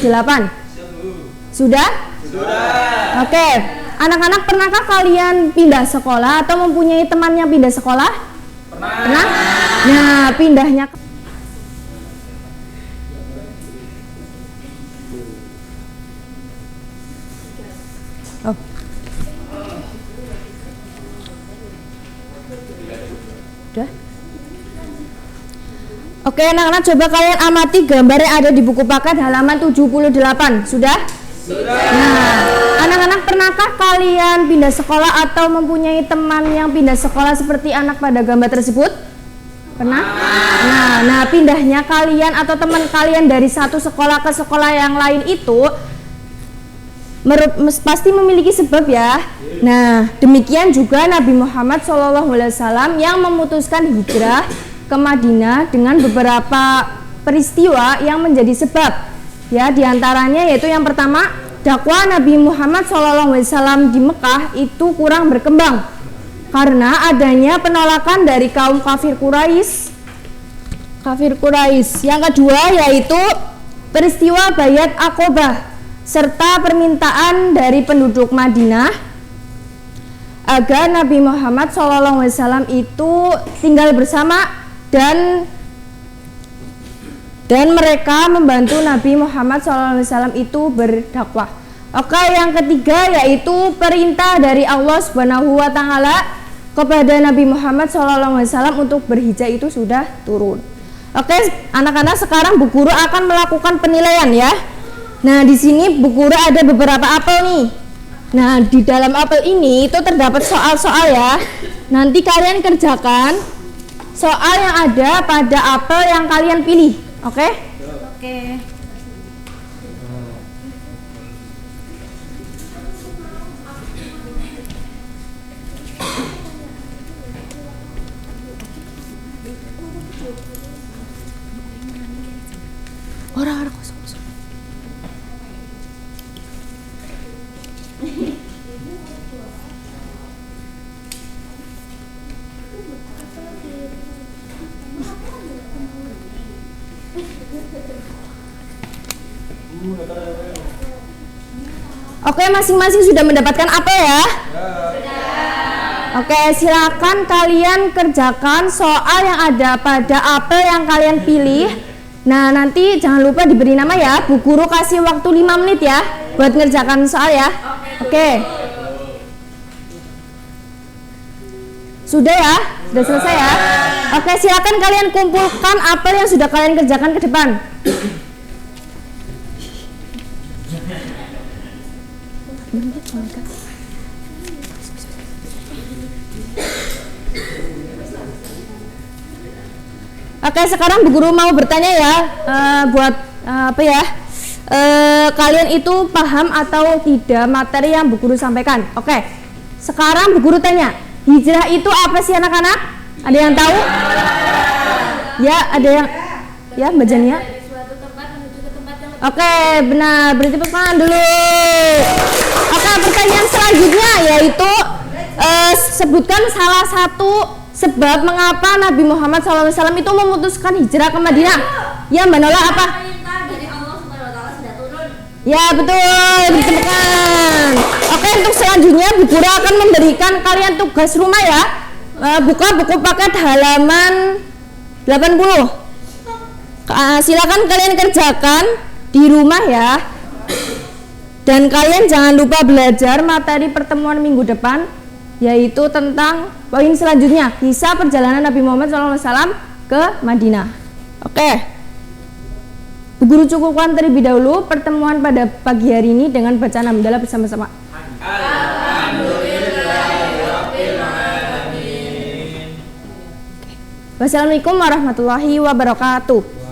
Sudah? Sudah. Oke. Anak-anak, pernahkah kalian pindah sekolah atau mempunyai teman yang pindah sekolah? Pernah? Nah, pindahnya Udah? Oke, anak-anak, coba kalian amati gambar yang ada di buku paket halaman 78. Sudah? Sudah. Nah, anak-anak pernah Pernahkah kalian pindah sekolah atau mempunyai teman yang pindah sekolah seperti anak pada gambar tersebut? Pernah? Nah, pindahnya kalian atau teman kalian dari satu sekolah ke sekolah yang lain itu pasti memiliki sebab ya. Nah, demikian juga Nabi Muhammad SAW yang memutuskan hijrah ke Madinah dengan beberapa peristiwa yang menjadi sebab. Ya, diantaranya yaitu yang pertama, dakwah Nabi Muhammad SAW di Mekah itu kurang berkembang karena adanya penolakan dari kaum kafir Quraisy. Yang kedua yaitu peristiwa Bayat Aqobah serta permintaan dari penduduk Madinah agar Nabi Muhammad SAW itu tinggal bersama dan mereka membantu Nabi Muhammad SAW itu berdakwah. Oke, yang ketiga yaitu perintah dari Allah Subhanahu wa Ta'ala kepada Nabi Muhammad SAW untuk berhijrah itu sudah turun. Oke, anak-anak, sekarang Bu Guru akan melakukan penilaian ya. Nah, di sini Bu Guru ada beberapa apel nih. Nah, di dalam apel ini itu terdapat soal-soal ya. Nanti kalian kerjakan soal yang ada pada apel yang kalian pilih. Oke? Oke. Orang kosong. Oke, masing-masing sudah mendapatkan apa ya? Oke, silakan kalian kerjakan soal yang ada pada apel yang kalian pilih. Nah, nanti jangan lupa diberi nama ya. Bu Guru kasih waktu 5 menit ya buat ngerjakan soal ya. Oke. Sudah ya? Sudah selesai ya? Oke, silakan kalian kumpulkan apel yang sudah kalian kerjakan ke depan. Oke, sekarang Bu Guru mau bertanya ya, buat apa ya? Kalian itu paham atau tidak materi yang Bu Guru sampaikan? Oke, sekarang Bu Guru tanya, hijrah itu apa sih anak-anak? Ada yang tahu? Ya, ada yang, ya Mbak Jania. Oke, benar, beri tepuk tangan dulu. Oke, pertanyaan selanjutnya yaitu sebutkan salah satu sebab mengapa Nabi Muhammad SAW itu memutuskan hijrah ke Madinah. Ya Mbak Nola, apa? Ya betul, beri tepuk tangan. Oke, untuk selanjutnya Bu Guru akan memberikan kalian tugas rumah ya. Buka buku paket halaman 80. Silakan kalian kerjakan di rumah ya. Dan kalian jangan lupa belajar materi pertemuan minggu depan, yaitu tentang poin selanjutnya, kisah perjalanan Nabi Muhammad SAW ke Madinah. Oke, Bu Guru cukupkan terlebih dahulu pertemuan pada pagi hari ini dengan bacaan hamdalah bersama-sama. Wassalamualaikum warahmatullahi wabarakatuh.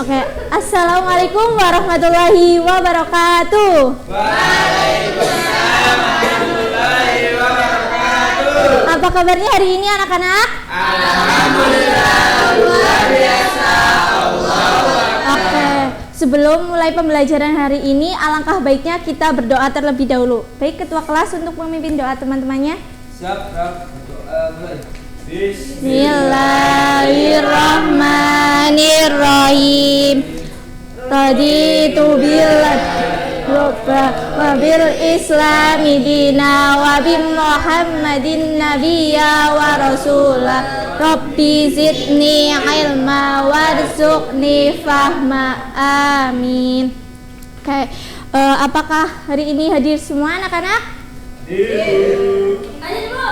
Oke, Assalamualaikum warahmatullahi wabarakatuh. Waalaikumsalam warahmatullahi wabarakatuh. Apa kabarnya hari ini anak-anak? Alhamdulillah, luar biasa. Oke, sebelum mulai pembelajaran hari ini, alangkah baiknya kita berdoa terlebih dahulu. Baik, ketua kelas untuk memimpin doa teman-temannya. Siap, mulai. Bismillahirrahmanirrahim. Raditu billahi rabba wa bil islami dina wa bi muhammadin nabiyya wa rasula. Rabbi zidni ilma warzuqni fahma. Amin. Oke, apakah hari ini hadir semua anak-anak? Hadir, Bu.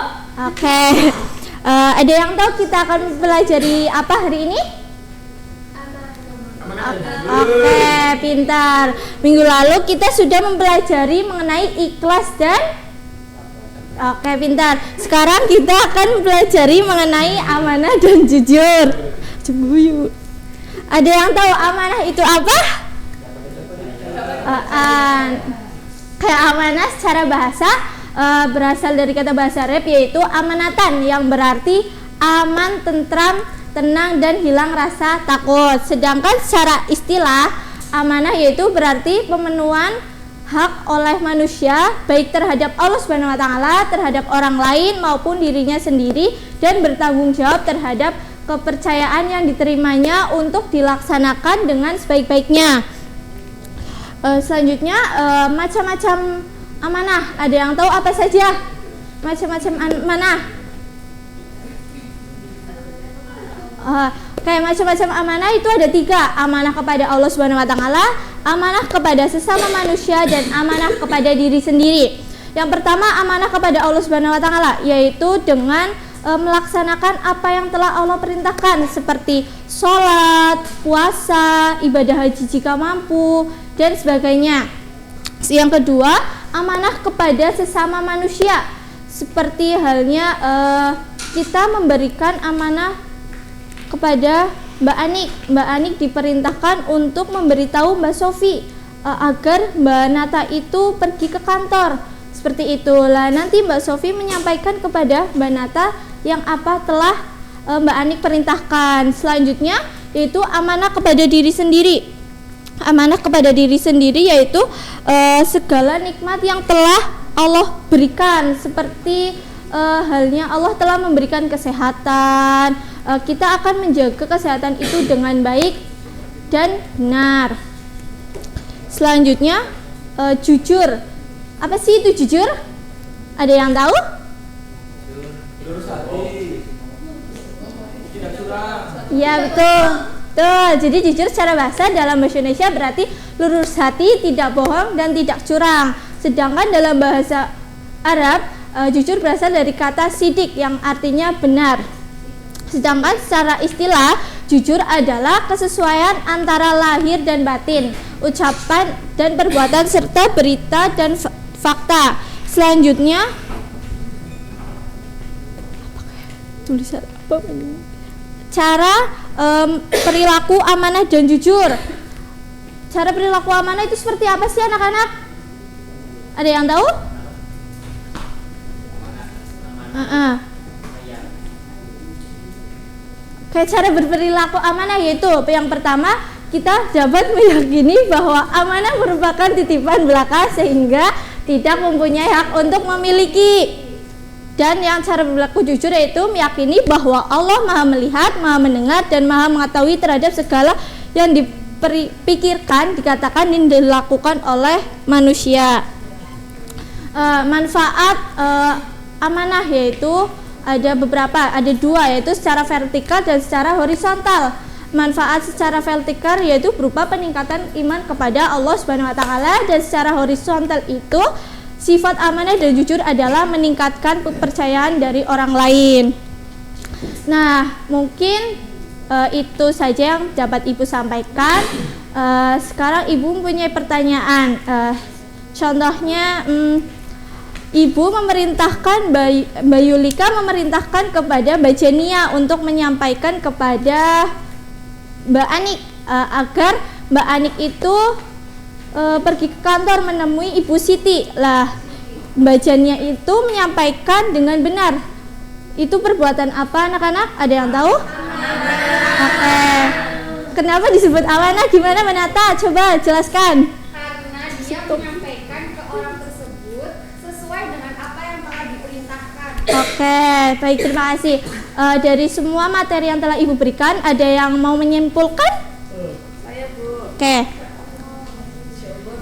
Oke. Ada yang tahu kita akan pelajari apa hari ini? Oke, pintar. Minggu lalu kita sudah mempelajari mengenai ikhlas dan pintar. Sekarang kita akan mempelajari mengenai amanah dan jujur. Cembuyu. Ada yang tahu amanah itu apa? Kayak amanah secara bahasa berasal dari kata bahasa Arab, yaitu amanatan, yang berarti aman, tentram, tenang, dan hilang rasa takut. Sedangkan secara istilah, amanah yaitu berarti pemenuhan hak oleh manusia baik terhadap Allah Subhanahu wa taala, terhadap orang lain maupun dirinya sendiri, dan bertanggung jawab terhadap kepercayaan yang diterimanya untuk dilaksanakan dengan sebaik-baiknya. Selanjutnya macam-macam amanah. Ada yang tahu apa saja macam-macam amanah? Macam-macam amanah itu ada 3. Amanah kepada Allah Subhanahu wa taala, amanah kepada sesama manusia, dan amanah kepada diri sendiri. Yang pertama, amanah kepada Allah Subhanahu wa taala, yaitu dengan melaksanakan apa yang telah Allah perintahkan, seperti sholat, puasa, ibadah haji jika mampu, dan sebagainya. Yang kedua, amanah kepada sesama manusia, seperti halnya kita memberikan amanah kepada Mbak Anik. Mbak Anik diperintahkan untuk memberitahu Mbak Sofi agar Mbak Nata itu pergi ke kantor. Seperti itulah, nanti Mbak Sofi menyampaikan kepada Mbak Nata yang apa telah Mbak Anik perintahkan. Selanjutnya yaitu amanah kepada diri sendiri. Amanah kepada diri sendiri yaitu segala nikmat yang telah Allah berikan, seperti halnya Allah telah memberikan kesehatan. Kita akan menjaga kesehatan itu dengan baik dan benar. Selanjutnya jujur. Apa sih itu jujur? Ada yang tahu? Lurus hati, tidak curang. Iya, betul. Tuh, jadi jujur secara bahasa dalam bahasa Indonesia berarti lurus hati, tidak bohong, dan tidak curang. Sedangkan dalam bahasa Arab, jujur berasal dari kata sidik yang artinya benar. Sedangkan secara istilah, jujur adalah kesesuaian antara lahir dan batin, ucapan dan perbuatan, serta berita dan fakta. Selanjutnya, tulisan apa? Cara perilaku amanah dan jujur. Cara perilaku amanah itu seperti apa sih anak-anak? Ada yang tahu? Kayak cara berperilaku amanah yaitu yang pertama, kita dapat meyakini bahwa amanah merupakan titipan belaka sehingga tidak mempunyai hak untuk memiliki. Dan yang cara berlaku jujur yaitu meyakini bahwa Allah Maha melihat, Maha mendengar, dan Maha mengetahui terhadap segala yang dipikirkan, dikatakan, dan dilakukan oleh manusia. Manfaat amanah yaitu ada beberapa, ada 2, yaitu secara vertikal dan secara horizontal. Manfaat secara vertikal yaitu berupa peningkatan iman kepada Allah Subhanahu wa taala, dan secara horizontal itu sifat amanah dan jujur adalah meningkatkan kepercayaan dari orang lain. Nah, mungkin itu saja yang dapat Ibu sampaikan. Sekarang Ibu mempunyai pertanyaan. Contohnya, Ibu memerintahkan Mbak Yulika memerintahkan kepada Mbak Jenia untuk menyampaikan kepada Mbak Anik agar Mbak Anik itu pergi ke kantor menemui Ibu Siti. Lah, Mbak Jania itu menyampaikan dengan benar. Itu perbuatan apa anak-anak? Ada yang tahu? Oke. Kenapa disebut amanah? Gimana Menata? Coba jelaskan. Karena dia menyampaikan ke orang tersebut sesuai dengan apa yang telah diperintahkan. Oke, baik, terima kasih. Dari semua materi yang telah Ibu berikan, ada yang mau menyimpulkan? Saya, Bu. Oke.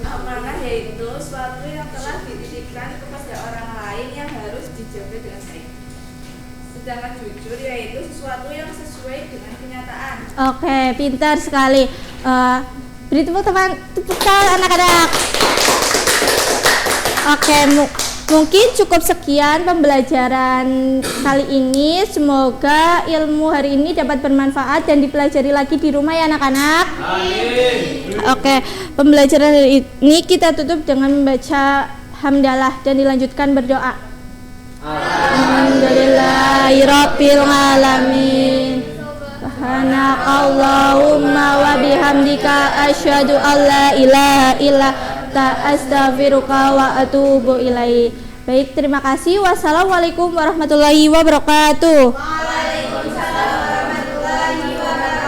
Amanah yaitu suatu yang telah dititipkan kepada orang lain yang harus dijaga dengan baik. Sedangkan jujur yaitu sesuatu yang sesuai dengan kenyataan. Oke, pintar sekali. Beri tepuk tangan anak-anak. Oke, mungkin cukup sekian pembelajaran kali ini. Semoga ilmu hari ini dapat bermanfaat dan dipelajari lagi di rumah ya anak-anak. Oke, pembelajaran hari ini kita tutup dengan membaca hamdalah dan dilanjutkan berdoa. Alhamdulillahirabbil alamin. Subhanakallahumma wa bihamdika asyhadu an la ilaha illa anta astaghfiruka wa atubu ilaik. Baik, terima kasih. Wassalamualaikum warahmatullahi wabarakatuh. Waalaikumsalam warahmatullahi wabarakatuh.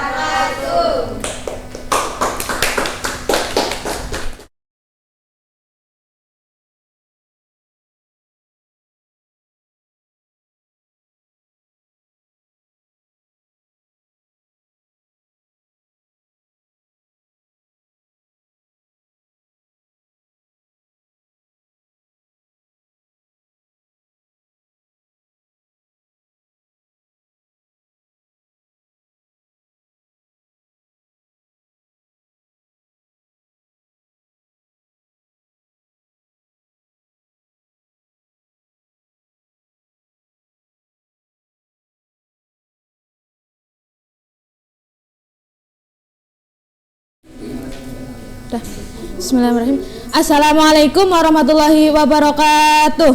Bismillahirrahmanirrahim. Assalamualaikum warahmatullahi wabarakatuh.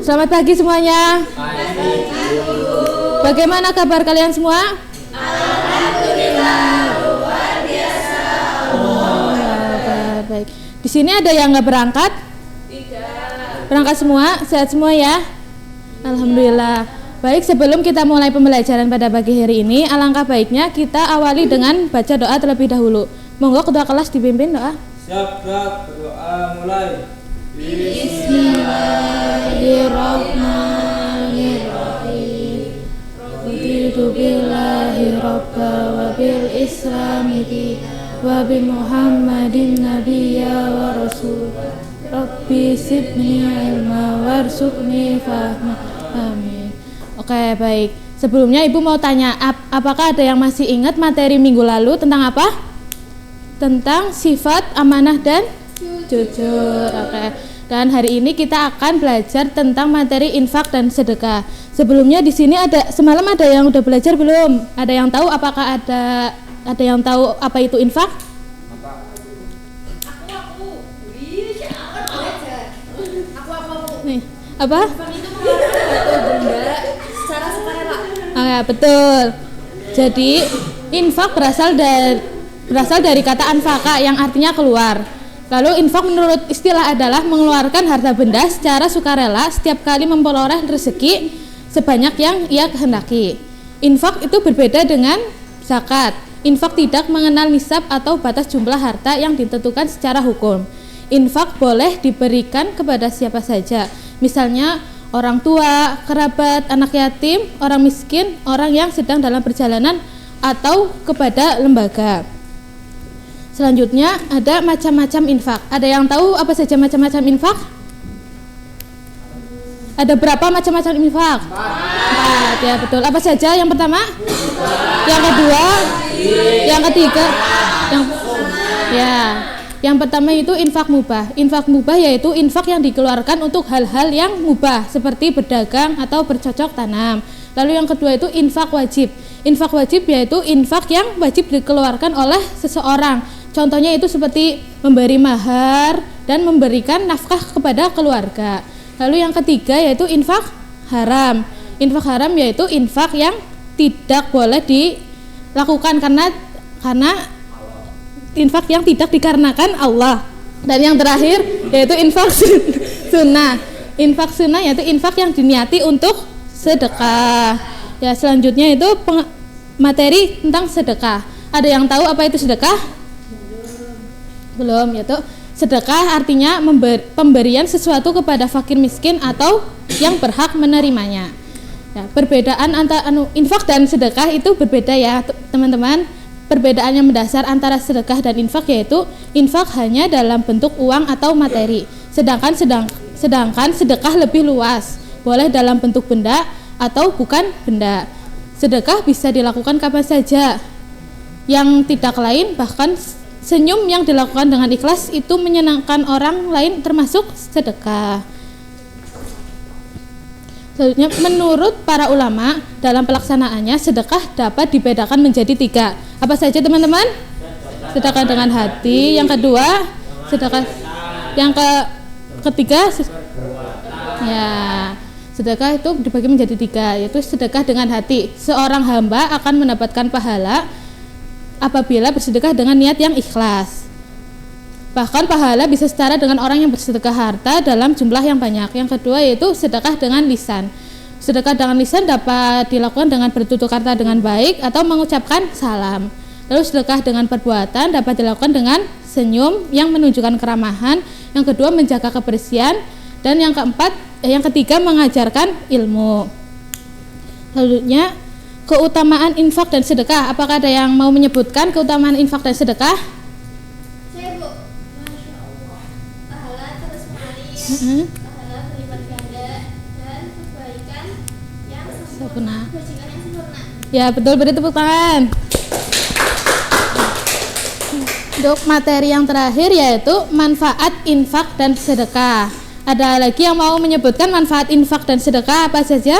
Selamat pagi semuanya. Bagaimana kabar kalian semua? Alhamdulillah, luar biasa. Baik. Di sini ada yang nggak berangkat? Tidak. Berangkat semua? Sehat semua ya? Alhamdulillah. Baik, sebelum kita mulai pembelajaran pada pagi hari ini, alangkah baiknya kita awali dengan baca doa terlebih dahulu. Monggo ketua kelas dipimpin doa. Siap, gerak, berdoa mulai. Bismillahirrahmanirrahim. Raditu billahi rabba wa bil islami dina wa bi Muhammadin nabiyya wa rasul. Rabbi zidni ilma warzuqni fahma. Amin. Oke, baik. Sebelumnya Ibu mau tanya, apakah ada yang masih ingat materi minggu lalu tentang apa? Tentang sifat amanah dan jujur. Oke. Dan hari ini kita akan belajar tentang materi infak dan sedekah. Sebelumnya di sini semalam ada yang udah belajar belum? Ada yang tahu apakah ada yang tahu apa itu infak? Nih, apa? Oh ya, betul. Jadi infak berasal dari kata anfaka yang artinya keluar. Lalu infak menurut istilah adalah mengeluarkan harta benda secara sukarela setiap kali memperoleh rezeki sebanyak yang ia kehendaki. Infak itu berbeda dengan zakat. Infak tidak mengenal nisab atau batas jumlah harta yang ditentukan secara hukum. Infak boleh diberikan kepada siapa saja. Misalnya orang tua, kerabat, anak yatim, orang miskin, orang yang sedang dalam perjalanan, atau kepada lembaga. Selanjutnya ada macam-macam infak. Ada yang tahu apa saja macam-macam infak? Ada berapa macam-macam infak? 4. Ya, betul. Apa saja? Yang pertama? Yang kedua? Yang ketiga? Yang pertama itu infak mubah. Infak mubah yaitu infak yang dikeluarkan untuk hal-hal yang mubah seperti berdagang atau bercocok tanam. Lalu yang kedua itu infak wajib. Infak wajib yaitu infak yang wajib dikeluarkan oleh seseorang. Contohnya itu seperti memberi mahar dan memberikan nafkah kepada keluarga. Lalu yang ketiga yaitu infak haram. Infak haram yaitu infak yang tidak boleh dilakukan karena infak yang tidak dikarenakan Allah. Dan yang terakhir yaitu infak sunnah. Infak sunnah yaitu infak yang diniati untuk sedekah. Ya, selanjutnya itu materi tentang sedekah. Ada yang tahu apa itu sedekah? Belum, yaitu sedekah artinya pemberian sesuatu kepada fakir miskin atau yang berhak menerimanya. Ya, perbedaan antara infak dan sedekah itu berbeda ya teman-teman. Perbedaan yang mendasar antara sedekah dan infak yaitu infak hanya dalam bentuk uang atau materi, sedangkan sedekah lebih luas, boleh dalam bentuk benda atau bukan benda. Sedekah bisa dilakukan kapan saja, yang tidak lain bahkan senyum yang dilakukan dengan ikhlas itu menyenangkan orang lain termasuk sedekah. Selanjutnya, menurut para ulama dalam pelaksanaannya sedekah dapat dibedakan menjadi 3. Apa saja teman-teman? Sedekah dengan hati. Yang kedua, sedekah. Yang ketiga, ya, sedekah itu dibagi menjadi 3, yaitu sedekah dengan hati. Seorang hamba akan mendapatkan pahala apabila bersedekah dengan niat yang ikhlas. Bahkan pahala bisa setara dengan orang yang bersedekah harta dalam jumlah yang banyak. Yang kedua yaitu sedekah dengan lisan. Sedekah dengan lisan dapat dilakukan dengan bertutur kata dengan baik atau mengucapkan salam. Lalu sedekah dengan perbuatan dapat dilakukan dengan senyum yang menunjukkan keramahan. Yang kedua menjaga kebersihan, dan yang ketiga mengajarkan ilmu. Selanjutnya keutamaan infak dan sedekah. Apakah ada yang mau menyebutkan keutamaan infak dan sedekah? Saya, Bu. Masya Allah. Pahala terus mengalir, pahala berlipat ganda, dan kebaikan yang sempurna. Kebajikan yang sempurna. Ya, betul, beri tepuk tangan. Untuk materi yang terakhir yaitu manfaat infak dan sedekah. Ada lagi yang mau menyebutkan manfaat infak dan sedekah apa saja?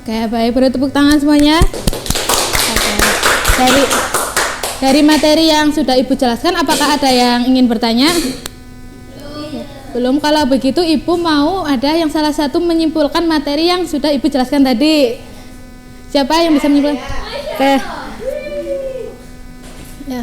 Oke, baik, beri tepuk tangan semuanya. Oke. Dari materi yang sudah Ibu jelaskan, apakah ada yang ingin bertanya? Belum. Kalau begitu Ibu mau ada yang salah satu menyimpulkan materi yang sudah Ibu jelaskan tadi. Siapa yang bisa menyimpulkan? Oke. Ya.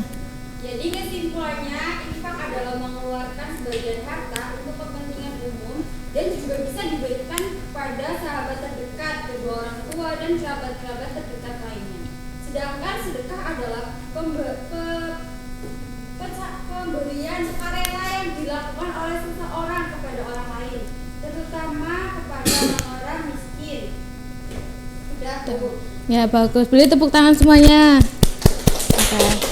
Jadi kesimpulannya, infak adalah mengeluarkan sebagian harta untuk kepentingan umum dan juga bisa diberikan kepada sahabat terdekat, kedua orang tua, dan sahabat-sahabat terdekat lainnya. Sedangkan sedekah adalah pemberian sukarela yang dilakukan oleh seseorang kepada orang lain, terutama kepada orang-orang miskin. Sudah, Bu. Ya, bagus. Beri tepuk tangan semuanya. Oke.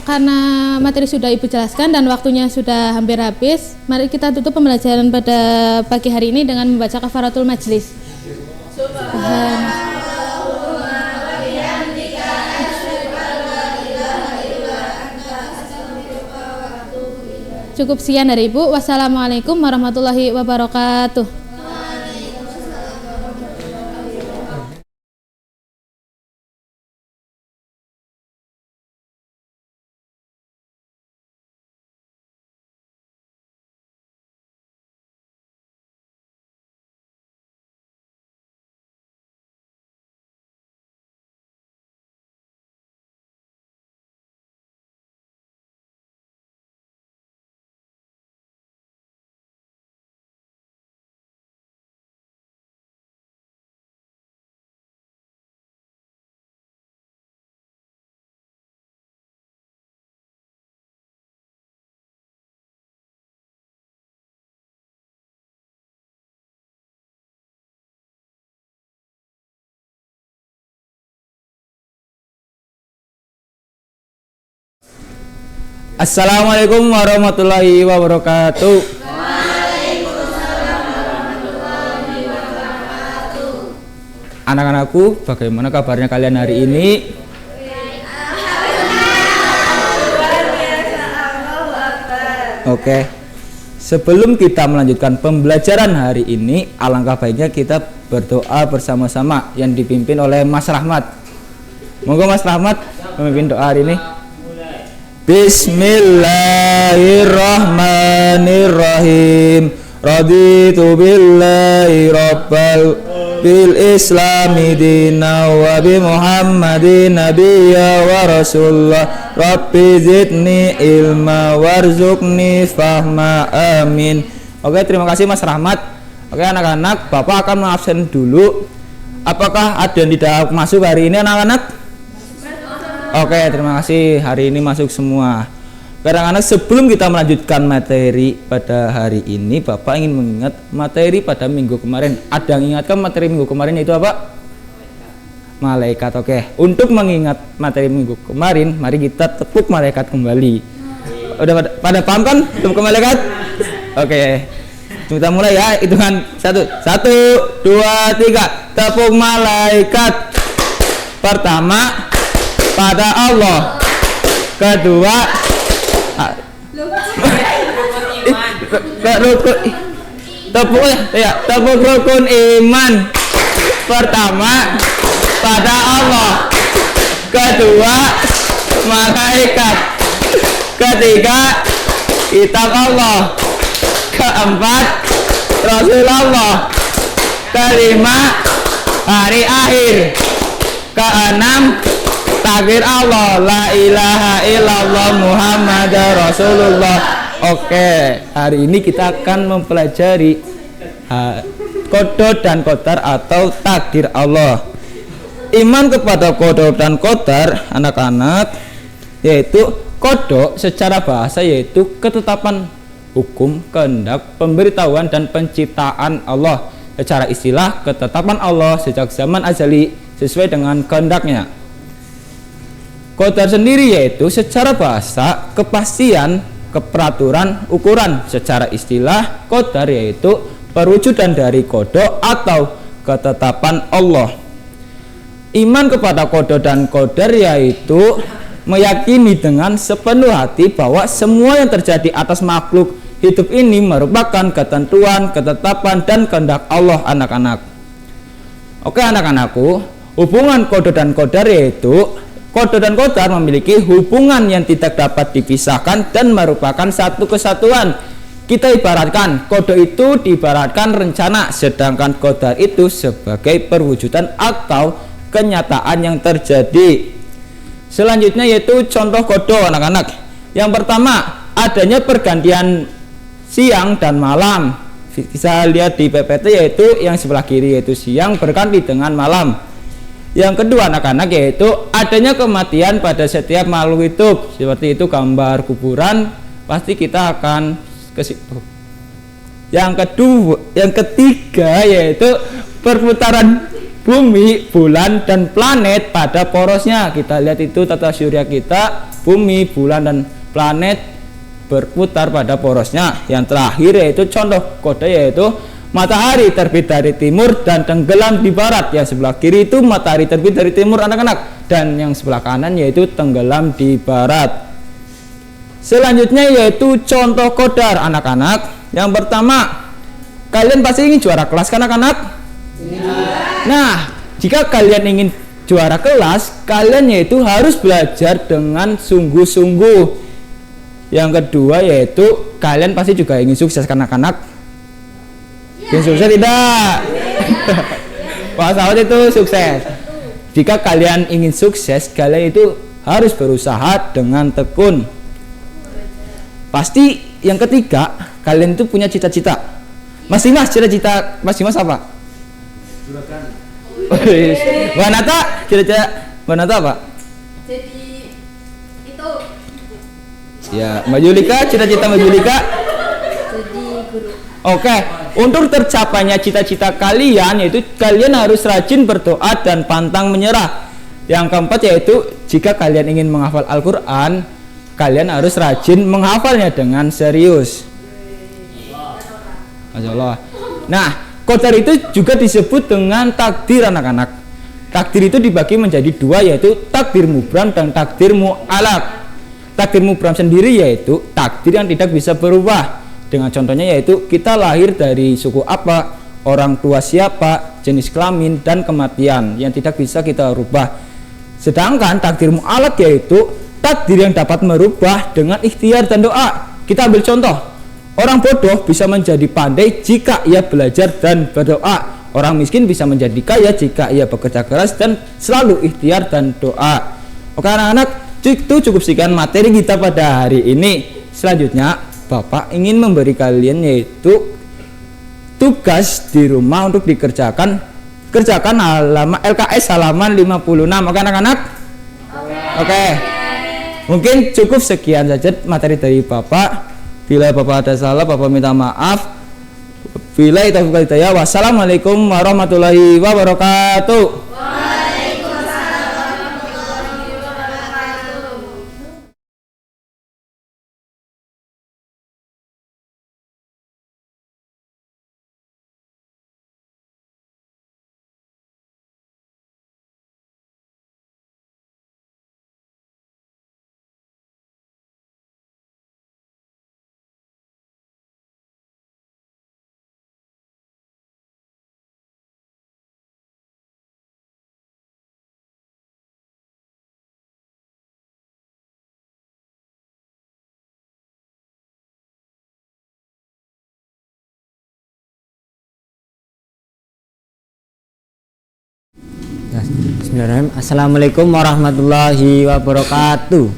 Karena materi sudah Ibu jelaskan dan waktunya sudah hampir habis, mari kita tutup pembelajaran pada pagi hari ini dengan membaca kafaratul majlis. Cukup sekian dari Ibu. Wassalamualaikum warahmatullahi wabarakatuh. Assalamualaikum warahmatullahi wabarakatuh. Anak-anakku, bagaimana kabarnya kalian hari ini? Oke. Sebelum kita melanjutkan pembelajaran hari ini, alangkah baiknya kita berdoa bersama-sama yang dipimpin oleh Mas Rahmat. Monggo Mas Rahmat memimpin doa hari ini. Bismillahirrahmanirrahim. Raditu billahi rabbal bil islami dina wa bi muhammadin nabiyya wa rasulullah rabbi zidni ilma warzuqni fahma amin. Oke, terima kasih Mas Rahmat. Oke anak-anak, Bapak akan mengabsen dulu. Apakah ada yang tidak masuk hari ini anak-anak? Oke, terima kasih, hari ini masuk semua. Anak-anak, sebelum kita melanjutkan materi pada hari ini, Bapak ingin mengingat materi pada minggu kemarin. Ada yang ingatkan materi minggu kemarin itu apa? Malaikat. Oke, untuk mengingat materi minggu kemarin, mari kita tepuk malaikat kembali. Udah pada paham kan tepuk malaikat? Oke, kita mulai ya, hitungan 1, 2, 3, tepuk malaikat. Pertama pada Allah, kedua tepuk rukun iman. Pertama pada Allah, kedua malaikat, ketiga kitab Allah, keempat Rasulullah, kelima hari akhir, keenam takbir Allah, la ilaha illallah Muhammadar Rasulullah. Oke, hari ini kita akan mempelajari qada dan qadar atau takdir Allah. Iman kepada qada dan qadar anak-anak, yaitu qada secara bahasa yaitu ketetapan hukum, kehendak, pemberitahuan dan penciptaan Allah. Secara istilah ketetapan Allah sejak zaman azali sesuai dengan kehendaknya. Qadar sendiri yaitu secara bahasa kepastian, keperaturan, ukuran. Secara istilah qadar yaitu perwujudan dari qada atau ketetapan Allah. Iman kepada qada dan qadar yaitu meyakini dengan sepenuh hati bahwa semua yang terjadi atas makhluk hidup ini merupakan ketentuan, ketetapan dan kehendak Allah anak-anak. Oke anak-anakku, hubungan qada dan qadar yaitu qada dan qadar memiliki hubungan yang tidak dapat dipisahkan dan merupakan satu kesatuan. Kita ibaratkan qada itu diibaratkan rencana, sedangkan qadar itu sebagai perwujudan atau kenyataan yang terjadi. Selanjutnya yaitu contoh qada anak-anak. Yang pertama, adanya pergantian siang dan malam. Bisa lihat di PPT yaitu yang sebelah kiri yaitu siang berganti dengan malam. Yang kedua anak-anak yaitu adanya kematian pada setiap makhluk hidup. Seperti itu gambar kuburan, pasti kita akan ke situ. Yang ketiga yaitu perputaran bumi, bulan dan planet pada porosnya. Kita lihat itu tata surya kita, bumi, bulan dan planet berputar pada porosnya. Yang terakhir yaitu contoh qada yaitu matahari terbit dari timur dan tenggelam di barat. Yang sebelah kiri itu matahari terbit dari timur anak-anak, dan yang sebelah kanan yaitu tenggelam di barat. Selanjutnya yaitu contoh qadar anak-anak. Yang pertama, kalian pasti ingin juara kelas kan anak-anak? Nah, jika kalian ingin juara kelas, kalian yaitu harus belajar dengan sungguh-sungguh. Yang kedua yaitu kalian pasti juga ingin sukses kan anak-anak? Ingin sukses tidak? Pak Saud itu sukses. Jika kalian ingin sukses, kalian itu harus berusaha dengan tekun. Pasti yang ketiga, kalian itu punya cita-cita. Mas Dimas, cita-cita Mas Dimas apa? Mbak Nata, cita-cita Mbak Nata apa? Jadi itu Ya, Mbak Julika, cita-cita Mbak Julika? jadi guru. Oke, untuk tercapainya cita-cita kalian yaitu kalian harus rajin berdoa dan pantang menyerah. Yang keempat yaitu jika kalian ingin menghafal Al-Quran, kalian harus rajin menghafalnya dengan serius. Masya Allah. Nah, qadar itu juga disebut dengan takdir anak-anak. Takdir itu dibagi menjadi dua yaitu takdir mubram dan takdir mu'alaq. Takdir mubram sendiri yaitu takdir yang tidak bisa berubah. Dengan contohnya yaitu kita lahir dari suku apa, orang tua siapa, jenis kelamin, dan kematian yang tidak bisa kita rubah. Sedangkan takdir mu'alaq yaitu takdir yang dapat merubah dengan ikhtiar dan doa. Kita ambil contoh, orang bodoh bisa menjadi pandai jika ia belajar dan berdoa. Orang miskin bisa menjadi kaya jika ia bekerja keras dan selalu ikhtiar dan doa. Oke anak-anak, itu cukup sekian materi kita pada hari ini. Selanjutnya Bapak ingin memberi kalian yaitu tugas di rumah untuk dikerjakan. Kerjakan halaman LKS halaman 56. Oke anak-anak? Oke. Mungkin cukup sekian saja materi dari Bapak. Bila Bapak ada salah, Bapak minta maaf. Bila itu hidayah. Wassalamualaikum warahmatullahi wabarakatuh. Bismillahirrahmanirrahim. Assalamualaikum warahmatullahi wabarakatuh.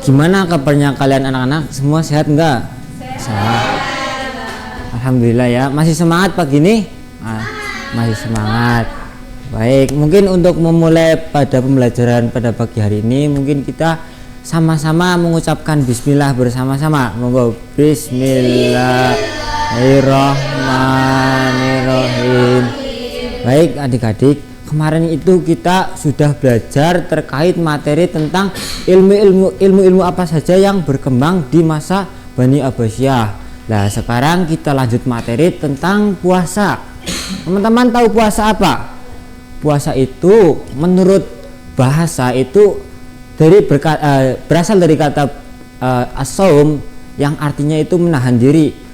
Gimana kabarnya kalian anak-anak? Semua sehat enggak? Sehat. Alhamdulillah ya. Masih semangat pagi ini? Masih semangat. Baik, mungkin untuk memulai pada pembelajaran pada pagi hari ini, mungkin kita sama-sama mengucapkan bismillah bersama-sama. Monggo bismillahirrahmanirrahim. Baik adik-adik, kemarin itu kita sudah belajar terkait materi tentang ilmu-ilmu apa saja yang berkembang di masa Bani Abbasiyah. Nah, sekarang kita lanjut materi tentang puasa. Teman-teman tahu puasa apa? Puasa itu menurut bahasa itu berasal dari kata as-shaum yang artinya itu menahan diri.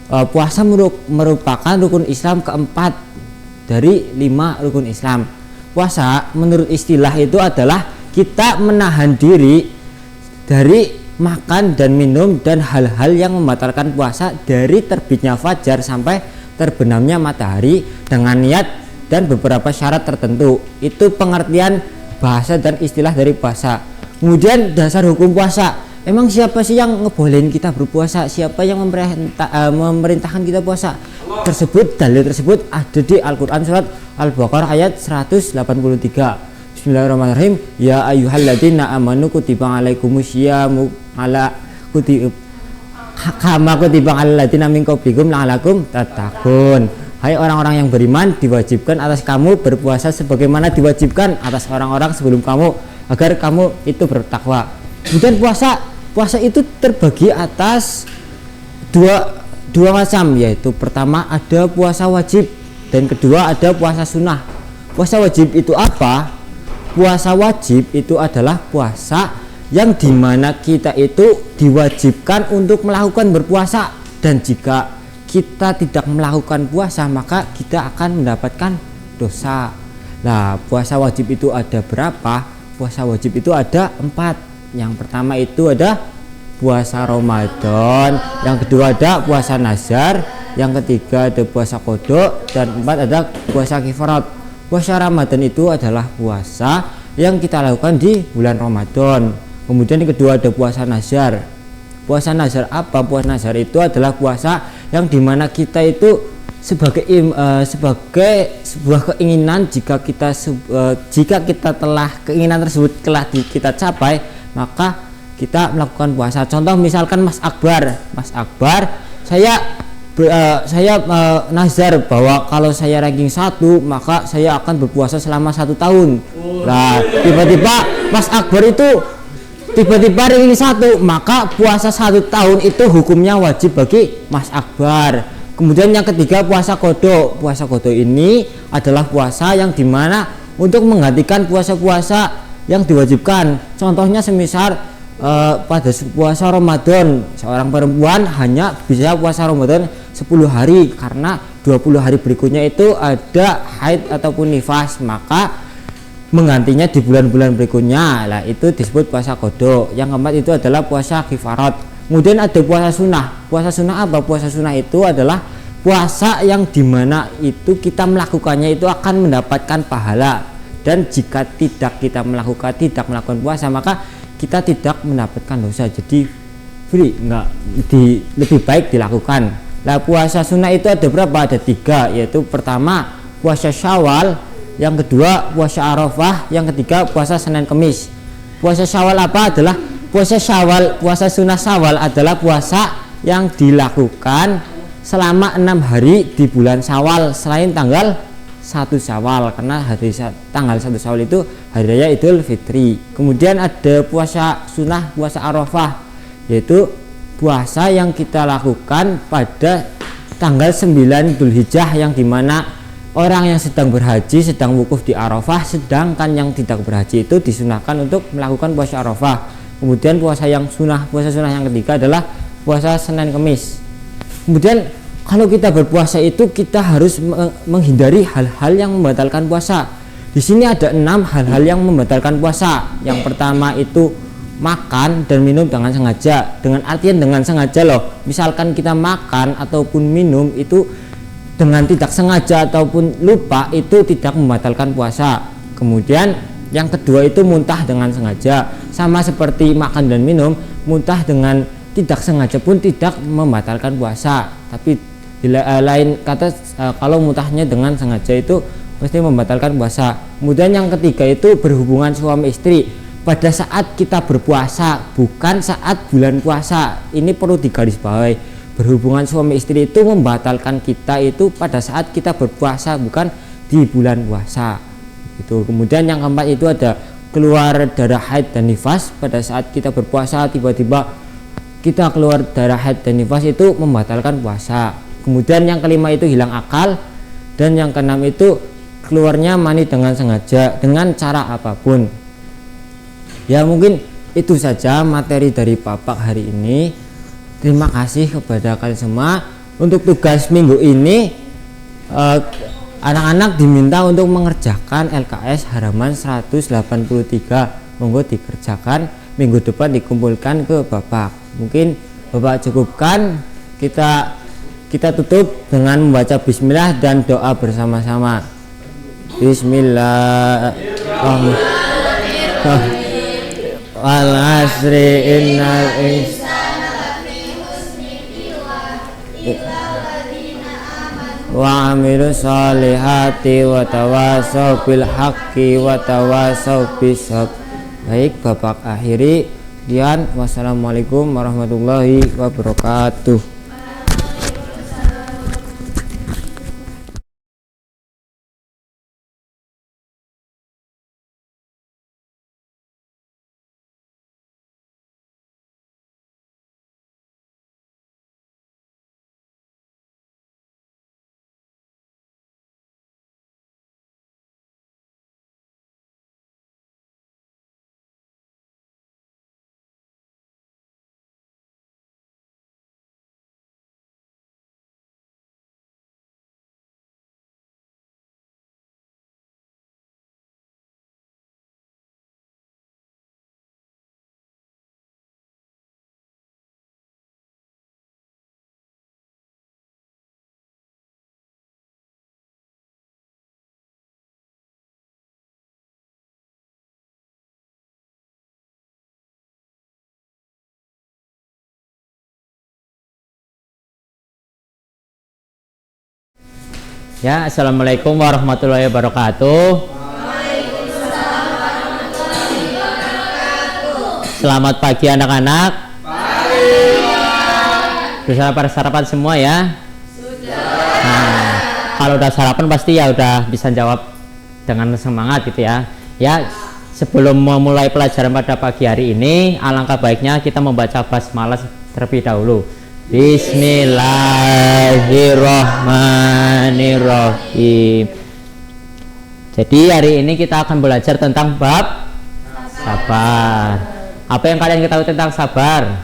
Puasa merupakan rukun Islam keempat dari 5 rukun Islam. Puasa menurut istilah itu adalah kita menahan diri dari makan dan minum dan hal-hal yang membatalkan puasa dari terbitnya fajar sampai terbenamnya matahari dengan niat dan beberapa syarat tertentu. Itu pengertian bahasa dan istilah dari puasa. Kemudian dasar hukum puasa. Emang siapa sih yang ngebolehin kita berpuasa? Siapa yang memerintahkan kita puasa? Dalil tersebut ada di Al-Quran surat Al-Baqarah ayat 183. Bismillahirrahmanirrahim. Ya ayyuhalladzina amanu kutiba alaikumusyiyamu kama kutiba alal ladzina min qablikum la'allakum tattaqun. Hai orang-orang yang beriman, diwajibkan atas kamu berpuasa sebagaimana diwajibkan atas orang-orang sebelum kamu agar kamu itu bertakwa. Kemudian puasa itu terbagi atas dua macam, yaitu pertama ada puasa wajib dan kedua ada puasa sunnah. Puasa wajib itu apa? Puasa wajib itu adalah puasa yang dimana kita itu diwajibkan untuk melakukan berpuasa, dan jika kita tidak melakukan puasa maka kita akan mendapatkan dosa. Nah, puasa wajib itu ada berapa? Puasa wajib itu ada 4. Yang pertama itu ada puasa Ramadan, yang kedua ada puasa nazar, yang ketiga ada puasa qada, dan 4 ada puasa kifarat. Puasa Ramadan itu adalah puasa yang kita lakukan di bulan Ramadan. Kemudian yang kedua ada puasa nazar. Puasa nazar apa? Puasa nazar itu adalah puasa yang dimana kita itu sebagai sebuah keinginan, jika kita telah keinginan tersebut telah kita capai, maka kita melakukan puasa. Contoh misalkan Mas Akbar, saya nazar bahwa kalau saya ranking 1 maka saya akan berpuasa selama 1 tahun. Nah, tiba-tiba Mas Akbar itu tiba-tiba ranking 1, maka puasa 1 tahun itu hukumnya wajib bagi Mas Akbar. Kemudian yang ketiga puasa qada. Puasa qada ini adalah puasa yang dimana untuk menggantikan puasa-puasa yang diwajibkan. Contohnya semisal pada puasa Ramadan seorang perempuan hanya bisa puasa Ramadan 10 hari karena 20 hari berikutnya itu ada haid ataupun nifas, maka menggantinya di bulan-bulan berikutnya. Lah itu disebut puasa qada. Yang keempat itu adalah puasa kifarat. Kemudian ada puasa sunnah. Puasa sunnah apa? Puasa sunnah itu adalah puasa yang dimana itu kita melakukannya itu akan mendapatkan pahala, dan jika tidak melakukan puasa maka kita tidak mendapatkan dosa. Jadi lebih baik dilakukan. Nah, puasa sunnah itu ada berapa? Ada 3, yaitu pertama puasa Syawal, yang kedua puasa Arafah, yang ketiga puasa Senin Kemis. Puasa Syawal apa? Adalah puasa Syawal, puasa sunnah Syawal adalah puasa yang dilakukan selama 6 hari di bulan Syawal selain tanggal 1 Syawal, karena tanggal 1 Syawal itu hari raya Idul Fitri. Kemudian ada puasa sunnah, puasa Arafah, yaitu puasa yang kita lakukan pada tanggal 9 Dzulhijjah, yang dimana orang yang sedang berhaji sedang wukuf di Arafah, sedangkan yang tidak berhaji itu disunahkan untuk melakukan puasa Arafah. Kemudian puasa sunnah yang ketiga adalah puasa Senin Kemis. Kemudian kalau kita berpuasa itu kita harus menghindari hal-hal yang membatalkan puasa. Di sini ada 6 hal-hal yang membatalkan puasa. Yang pertama itu makan dan minum dengan sengaja. Dengan artian dengan sengaja loh. Misalkan kita makan ataupun minum itu dengan tidak sengaja ataupun lupa, itu tidak membatalkan puasa. Kemudian yang kedua itu muntah dengan sengaja. Sama seperti makan dan minum, muntah dengan tidak sengaja pun tidak membatalkan puasa. Tapi lain kata kalau muntahnya dengan sengaja itu pasti membatalkan puasa. Kemudian yang ketiga itu berhubungan suami istri pada saat kita berpuasa, bukan saat bulan puasa. Ini perlu digarisbawahi. Berhubungan suami istri itu membatalkan kita itu pada saat kita berpuasa, bukan di bulan puasa. Itu. Kemudian yang keempat itu ada keluar darah haid dan nifas pada saat kita berpuasa, tiba-tiba kita keluar darah haid dan nifas itu membatalkan puasa. Kemudian yang kelima itu hilang akal, dan yang keenam itu keluarnya mani dengan sengaja dengan cara apapun. Ya mungkin itu saja materi dari Bapak hari ini. Terima kasih kepada kalian semua. Untuk tugas minggu ini anak-anak diminta untuk mengerjakan LKS halaman 183. Monggo dikerjakan, minggu depan dikumpulkan ke Bapak. Mungkin Bapak cukupkan. Kita tutup dengan membaca bismillah dan doa bersama-sama. Bismillahirrahmanirrahim. Wal asri innal insana lafi husnin illa alladziina aamanu wa 'amilus shalihati wa tawasaw bil haqqi wa tawasaw bis sabr. Baik, Bapak akhiri. Sekian, wassalamualaikum warahmatullahi wabarakatuh. Ya, assalamualaikum warahmatullahi wabarakatuh. Selamat pagi anak-anak. Sudah sarapan semua ya? Sudah. Nah, kalau udah sarapan pasti ya udah bisa jawab dengan semangat gitu ya. Ya, sebelum memulai pelajaran pada pagi hari ini, alangkah baiknya kita membaca basmalah terlebih dahulu. Bismillahirrahmanirrahim. Jadi hari ini kita akan belajar tentang bab sabar. Apa yang kalian ketahui tentang sabar?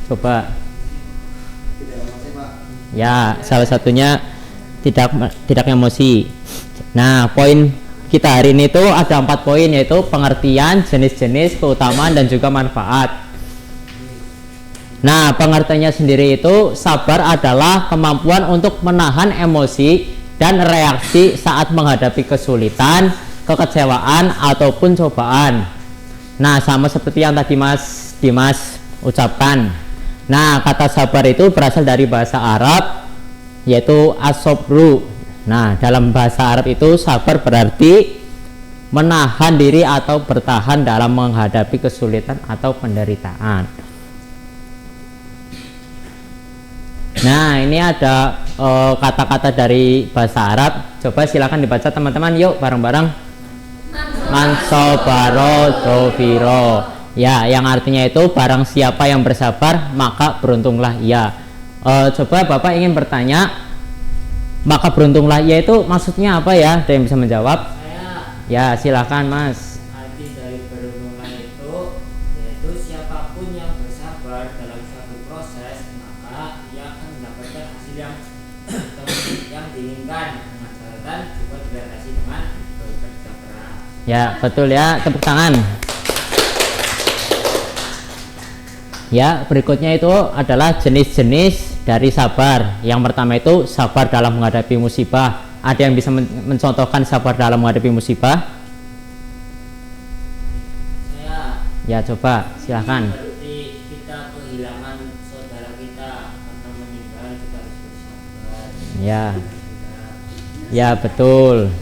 Coba. Ya, salah satunya tidak emosi. Nah, poin kita hari ini tuh ada 4 poin, yaitu pengertian, jenis-jenis, keutamaan, dan juga manfaat. Nah, pengertiannya sendiri itu sabar adalah kemampuan untuk menahan emosi dan reaksi saat menghadapi kesulitan, kekecewaan, ataupun cobaan. Nah, sama seperti yang tadi Mas Dimas ucapkan. Nah, kata sabar itu berasal dari bahasa Arab, yaitu as-sabru. Nah, dalam bahasa Arab itu sabar berarti menahan diri atau bertahan dalam menghadapi kesulitan atau penderitaan. Nah, ini ada kata-kata dari bahasa Arab. Coba silakan dibaca teman-teman, yuk bareng-bareng. Mansobaro dofiro. Ya, yang artinya itu barang siapa yang bersabar maka beruntunglah ia. Coba Bapak ingin bertanya, maka beruntunglah ia itu maksudnya apa ya? Ada yang bisa menjawab? Ya, silakan Mas. Arti dari beruntunglah itu yaitu siapapun yang bersabar dalam suatu proses maka ia akan mendapatkan hasil yang diinginkan dengan catatan juga dibatasi dengan bekerja keras. Ya, betul ya, tepuk tangan. Ya, berikutnya itu adalah jenis-jenis dari sabar. Yang pertama itu sabar dalam menghadapi musibah. Ada yang bisa mencontohkan sabar dalam menghadapi musibah? Ya, coba silahkan. Seperti kita kehilangan saudara kita karena meninggal, kita harus bersabar. Ya, betul.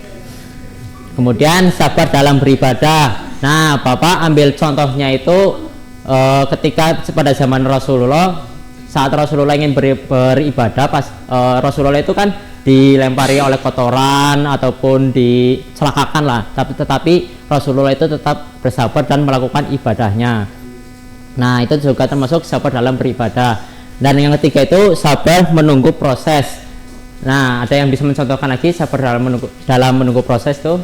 Kemudian sabar dalam beribadah. Nah, Bapak ambil contohnya itu ketika pada zaman Rasulullah, saat Rasulullah ingin beribadah, pas Rasulullah itu kan dilempari oleh kotoran ataupun dicelakakan lah, tetapi Rasulullah itu tetap bersabar dan melakukan ibadahnya. Nah, itu juga termasuk sabar dalam beribadah. Dan yang ketiga itu sabar menunggu proses. Nah, ada yang bisa mencontohkan lagi sabar dalam menunggu proses tuh?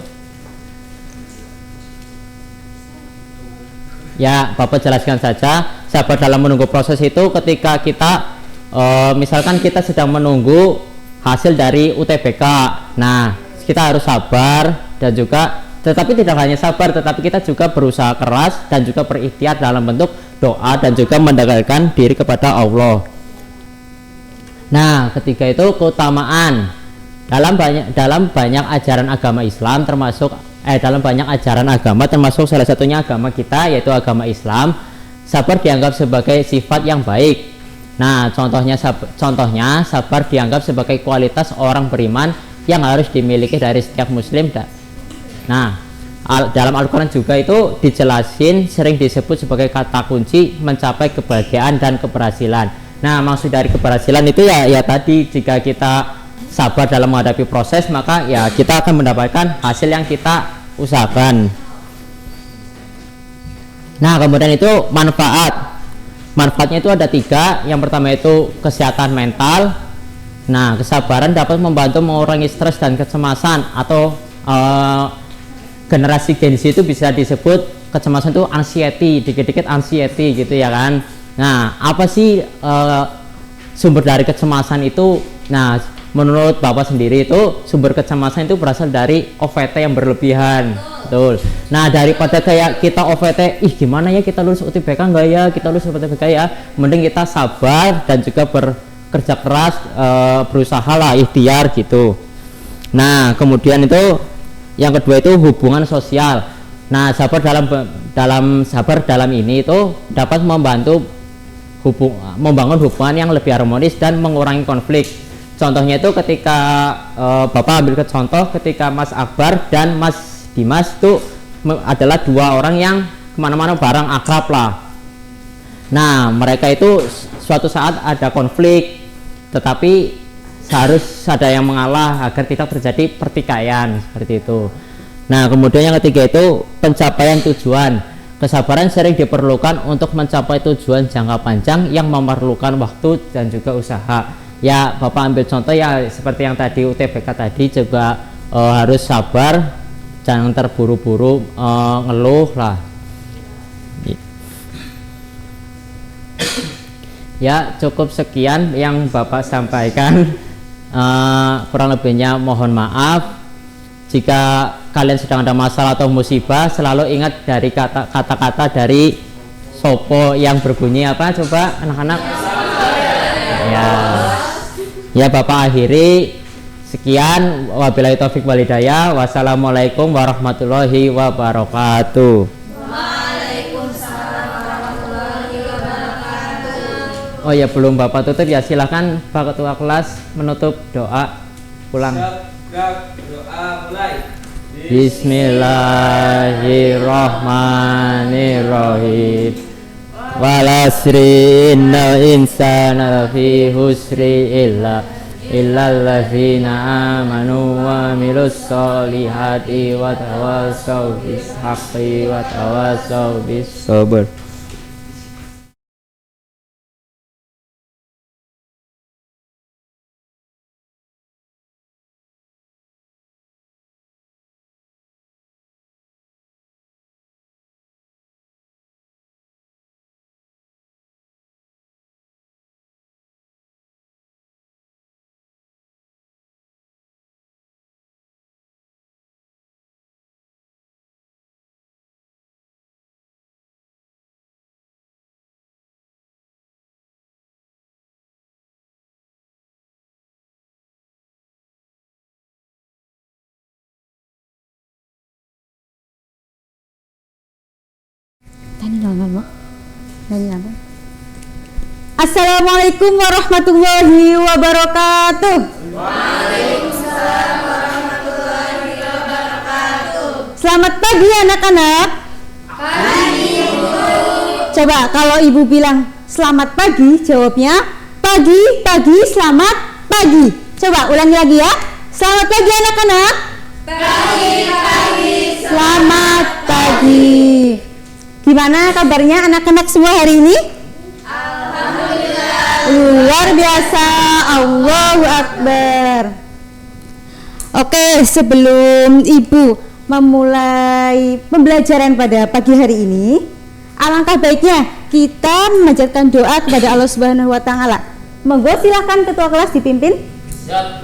Ya, Bapak jelaskan saja. Sabar dalam menunggu proses itu ketika kita misalkan kita sedang menunggu hasil dari UTBK. Nah, kita harus sabar dan juga, tetapi tidak hanya sabar, tetapi kita juga berusaha keras dan juga berikhtiar dalam bentuk doa dan juga mendekatkan diri kepada Allah. Nah, ketiga itu keutamaan. Dalam banyak ajaran agama Islam dalam banyak ajaran agama termasuk salah satunya agama kita yaitu agama Islam, sabar dianggap sebagai sifat yang baik. Nah, contohnya sabar dianggap sebagai kualitas orang beriman yang harus dimiliki dari setiap muslim. Nah, dalam Al-Quran juga itu dijelasin sering disebut sebagai kata kunci mencapai kebahagiaan dan keberhasilan. Nah, maksud dari keberhasilan itu ya tadi, jika kita sabar dalam menghadapi proses maka ya kita akan mendapatkan hasil yang kita usahakan. Nah, kemudian itu manfaatnya itu ada 3. Yang pertama itu kesehatan mental. Nah, kesabaran dapat membantu mengurangi stres dan kecemasan, atau generasi Gen Z itu bisa disebut kecemasan itu anxiety, dikit-dikit anxiety gitu ya kan. Nah, apa sih sumber dari kecemasan itu? Nah, menurut Bapak sendiri itu sumber kecemasan itu berasal dari OVT yang berlebihan. Betul. Nah, daripada kayak kita OVT, gimana ya kita lulus UTBK enggak ya, kita lulus UTBK ya, mending kita sabar dan juga bekerja keras, berusaha lah, ikhtiar gitu. Nah, kemudian itu yang kedua itu hubungan sosial. Nah, sabar dalam ini itu dapat membantu membangun hubungan yang lebih harmonis dan mengurangi konflik. Contohnya itu ketika Bapak ambil contoh ketika Mas Akbar dan Mas Dimas itu adalah 2 orang yang kemana-mana bareng, akrab lah. Nah, mereka itu suatu saat ada konflik, tetapi harus ada yang mengalah agar tidak terjadi pertikaian seperti itu. Nah, kemudian yang ketiga itu pencapaian tujuan. Kesabaran sering diperlukan untuk mencapai tujuan jangka panjang yang memerlukan waktu dan juga usaha. Ya, Bapak ambil contoh ya seperti yang tadi UTBK tadi juga harus sabar, jangan terburu-buru ngeluh lah Ya, cukup sekian yang Bapak sampaikan. Kurang lebihnya mohon maaf. Jika kalian sedang ada masalah atau musibah, selalu ingat dari kata-kata dari Sopo yang berbunyi apa? Coba anak-anak. Ya, Bapak akhiri. Sekian, wabillahi taufik wal hidayah. Wassalamualaikum warahmatullahi wabarakatuh. Waalaikumsalam warahmatullahi wabarakatuh. Oh ya, belum Bapak tutup ya, silahkan Pak Ketua kelas menutup doa pulang. Doa mulai. Bismillahirrahmanirrahim. Walasri innal insana fi husri illalladzina amanu wa amilus solihati wa tawasaw bis haqqi wa tawasaw bis sabr. Assalamualaikum warahmatullahi wabarakatuh. Waalaikumsalam warahmatullahi wabarakatuh. Selamat pagi anak-anak. Pagi, Ibu. Coba kalau ibu bilang selamat pagi, jawabnya pagi, pagi, selamat pagi. Coba ulangi lagi ya. Selamat pagi anak-anak. Pagi, Selamat pagi. Gimana kabarnya anak-anak semua hari ini? Alhamdulillah. Luar biasa. Allahu Akbar. Oke, sebelum ibu memulai pembelajaran pada pagi hari ini, alangkah baiknya kita memanjatkan doa kepada Allah Subhanahu wa taala. Monggo silakan ketua kelas dipimpin. Siap,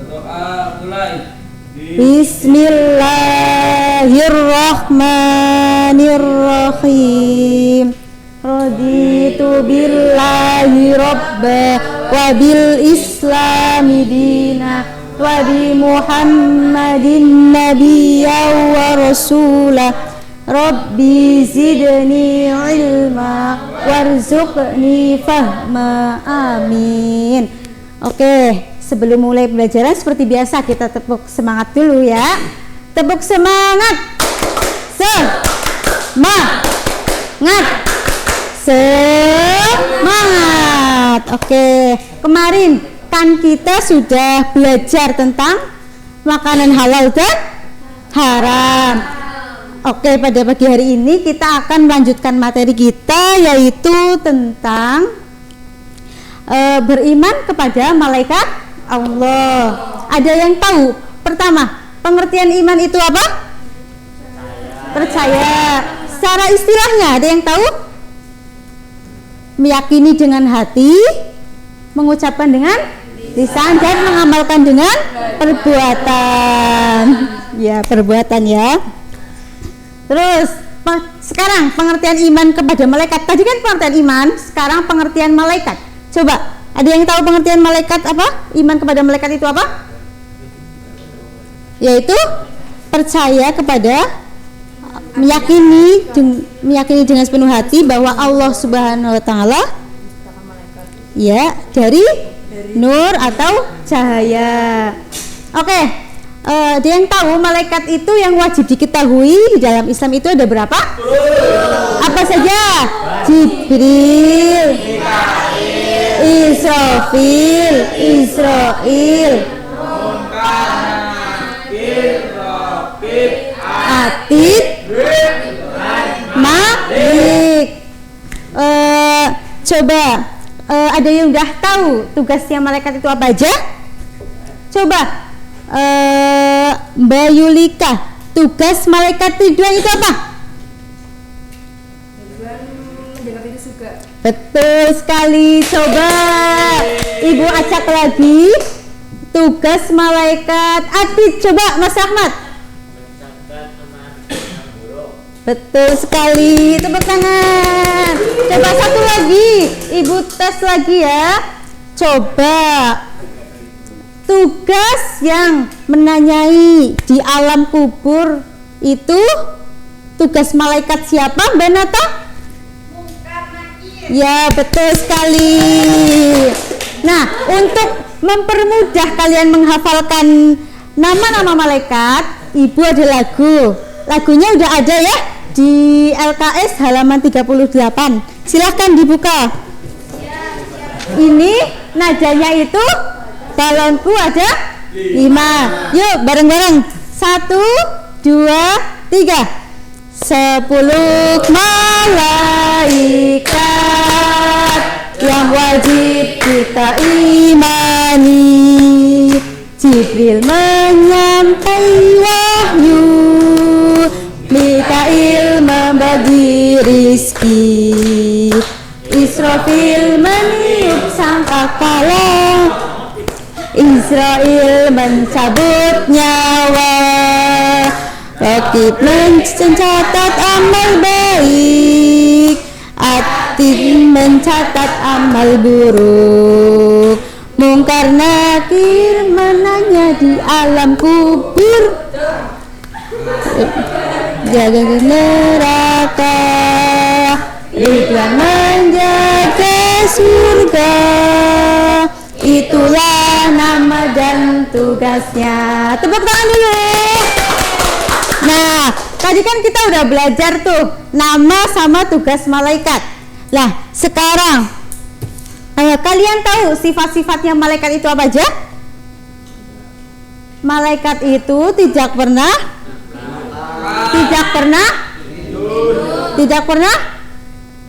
doa mulai. Bismillahirrahmanirrahim. Raditu billahi rabba wa bil islami dina wa bi Muhammadin nabiyya wa rasulah. Rabbi zidni ilma warzuqni fahma. Amin. Oke, sebelum mulai pembelajaran seperti biasa kita tepuk semangat dulu ya. Tepuk semangat. Semangat. Oke, kemarin kan kita sudah belajar tentang makanan halal dan haram. Oke, pada pagi hari ini kita akan melanjutkan materi kita, yaitu tentang beriman kepada malaikat Allah. Ada yang tahu? Pertama, pengertian iman itu apa? Percaya. Secara istilahnya ada yang tahu? Meyakini dengan hati, mengucapkan dengan lisan, dan mengamalkan dengan perbuatan. Ya, perbuatan ya. Terus sekarang pengertian iman kepada malaikat. Tadi kan pengertian iman, sekarang pengertian malaikat. Coba, ada yang tahu pengertian malaikat apa? Iman kepada malaikat itu apa? Yaitu percaya kepada, meyakini dengan sepenuh hati bahwa Allah Subhanahu wa taala ya dari nur atau cahaya. Oke. Ada yang tahu malaikat itu yang wajib diketahui di dalam Islam itu ada berapa? Apa saja? Jibril, Israfil, Atid, Malik. Coba ada yang udah tahu tugasnya malaikat itu apa aja? Coba Mbak Yulika, tugas malaikat Ridwan itu apa? mendengar itu juga. Betul sekali. Coba Ibu acak lagi tugas malaikat atid. Coba Mas Ahmad. Betul sekali. Tepuk tangan. Coba satu lagi. Ibu tes lagi ya. Coba tugas yang menanyai di alam kubur itu tugas malaikat siapa, Mbak Nata? Ya, betul sekali. Nah, untuk mempermudah kalian menghafalkan nama-nama malaikat, Ibu ada lagu. Lagunya udah ada ya di LKS halaman 38. Silahkan dibuka. Ini nadanya itu balonku ada 5. Yuk bareng-bareng. 1, 2, 3. 10 malaikat yang wajib kita imani. Jibril menyampai wahyu, Mikail membagi rizki, Israfil meniup sangkakala, Israel mencabut nyawa, Rakib mencatat amal baik, Atid mencatat amal buruk, Mungkar Nakir menanya di alam kubur, jaga neraka, Ridwan menjaga surga. Itulah nama dan tugasnya. Tepuk tangan dulu. Nah, tadi kan kita udah belajar tuh nama sama tugas malaikat. Lah, sekarang kalian tahu sifat-sifatnya malaikat itu apa aja? Malaikat itu tidak pernah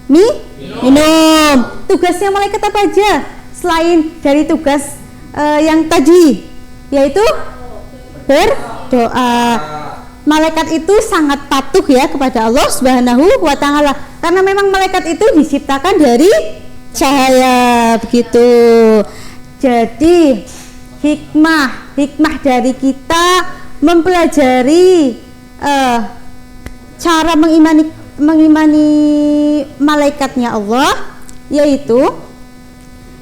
minum. Tugasnya malaikat apa aja selain dari tugas yang tadi, yaitu berdoa. Malaikat itu sangat patuh ya kepada Allah Subhanahu wa Ta'ala, karena memang malaikat itu diciptakan dari cahaya begitu. Jadi hikmah dari kita mempelajari cara mengimani malaikatnya Allah, yaitu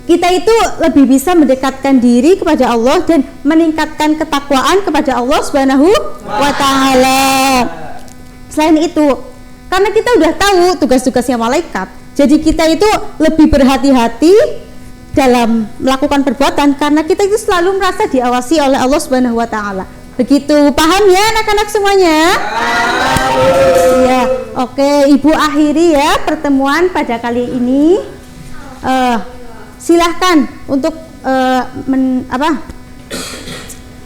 kita itu lebih bisa mendekatkan diri kepada Allah dan meningkatkan ketakwaan kepada Allah Subhanahu wa Ta'ala. Selain itu, karena kita udah tahu tugas-tugasnya malaikat, jadi kita itu lebih berhati-hati dalam melakukan perbuatan, karena kita itu selalu merasa diawasi oleh Allah Subhanahu wa Ta'ala. Begitu, paham ya anak-anak semuanya? Ya, oke, Ibu akhiri ya pertemuan pada kali ini. Silahkan untuk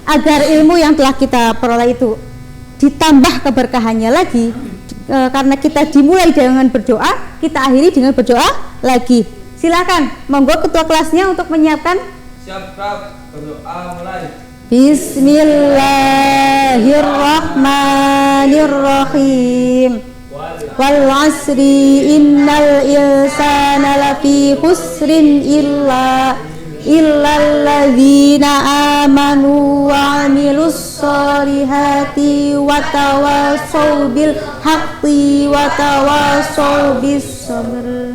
agar ilmu yang telah kita peroleh itu ditambah keberkahannya lagi, karena kita dimulai dengan berdoa, kita akhiri dengan berdoa lagi. Silahkan, monggo ketua kelasnya untuk menyiapkan. Siap, berdoa mulai. Bismillahirrahmanirrahim. Wal asri innal insana lafi khusrin illal ladzina amanu wa amilus solihati wa tawassaw bil haqqi wa tawassaw bis sabr.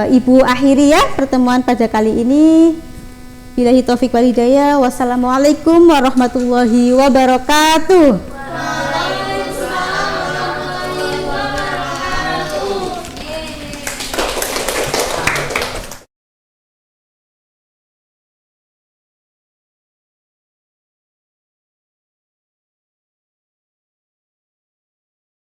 Ibu akhiri ya pertemuan pada kali ini. Billahi taufik wal hidayah. Wassalamualaikum warahmatullahi wabarakatuh.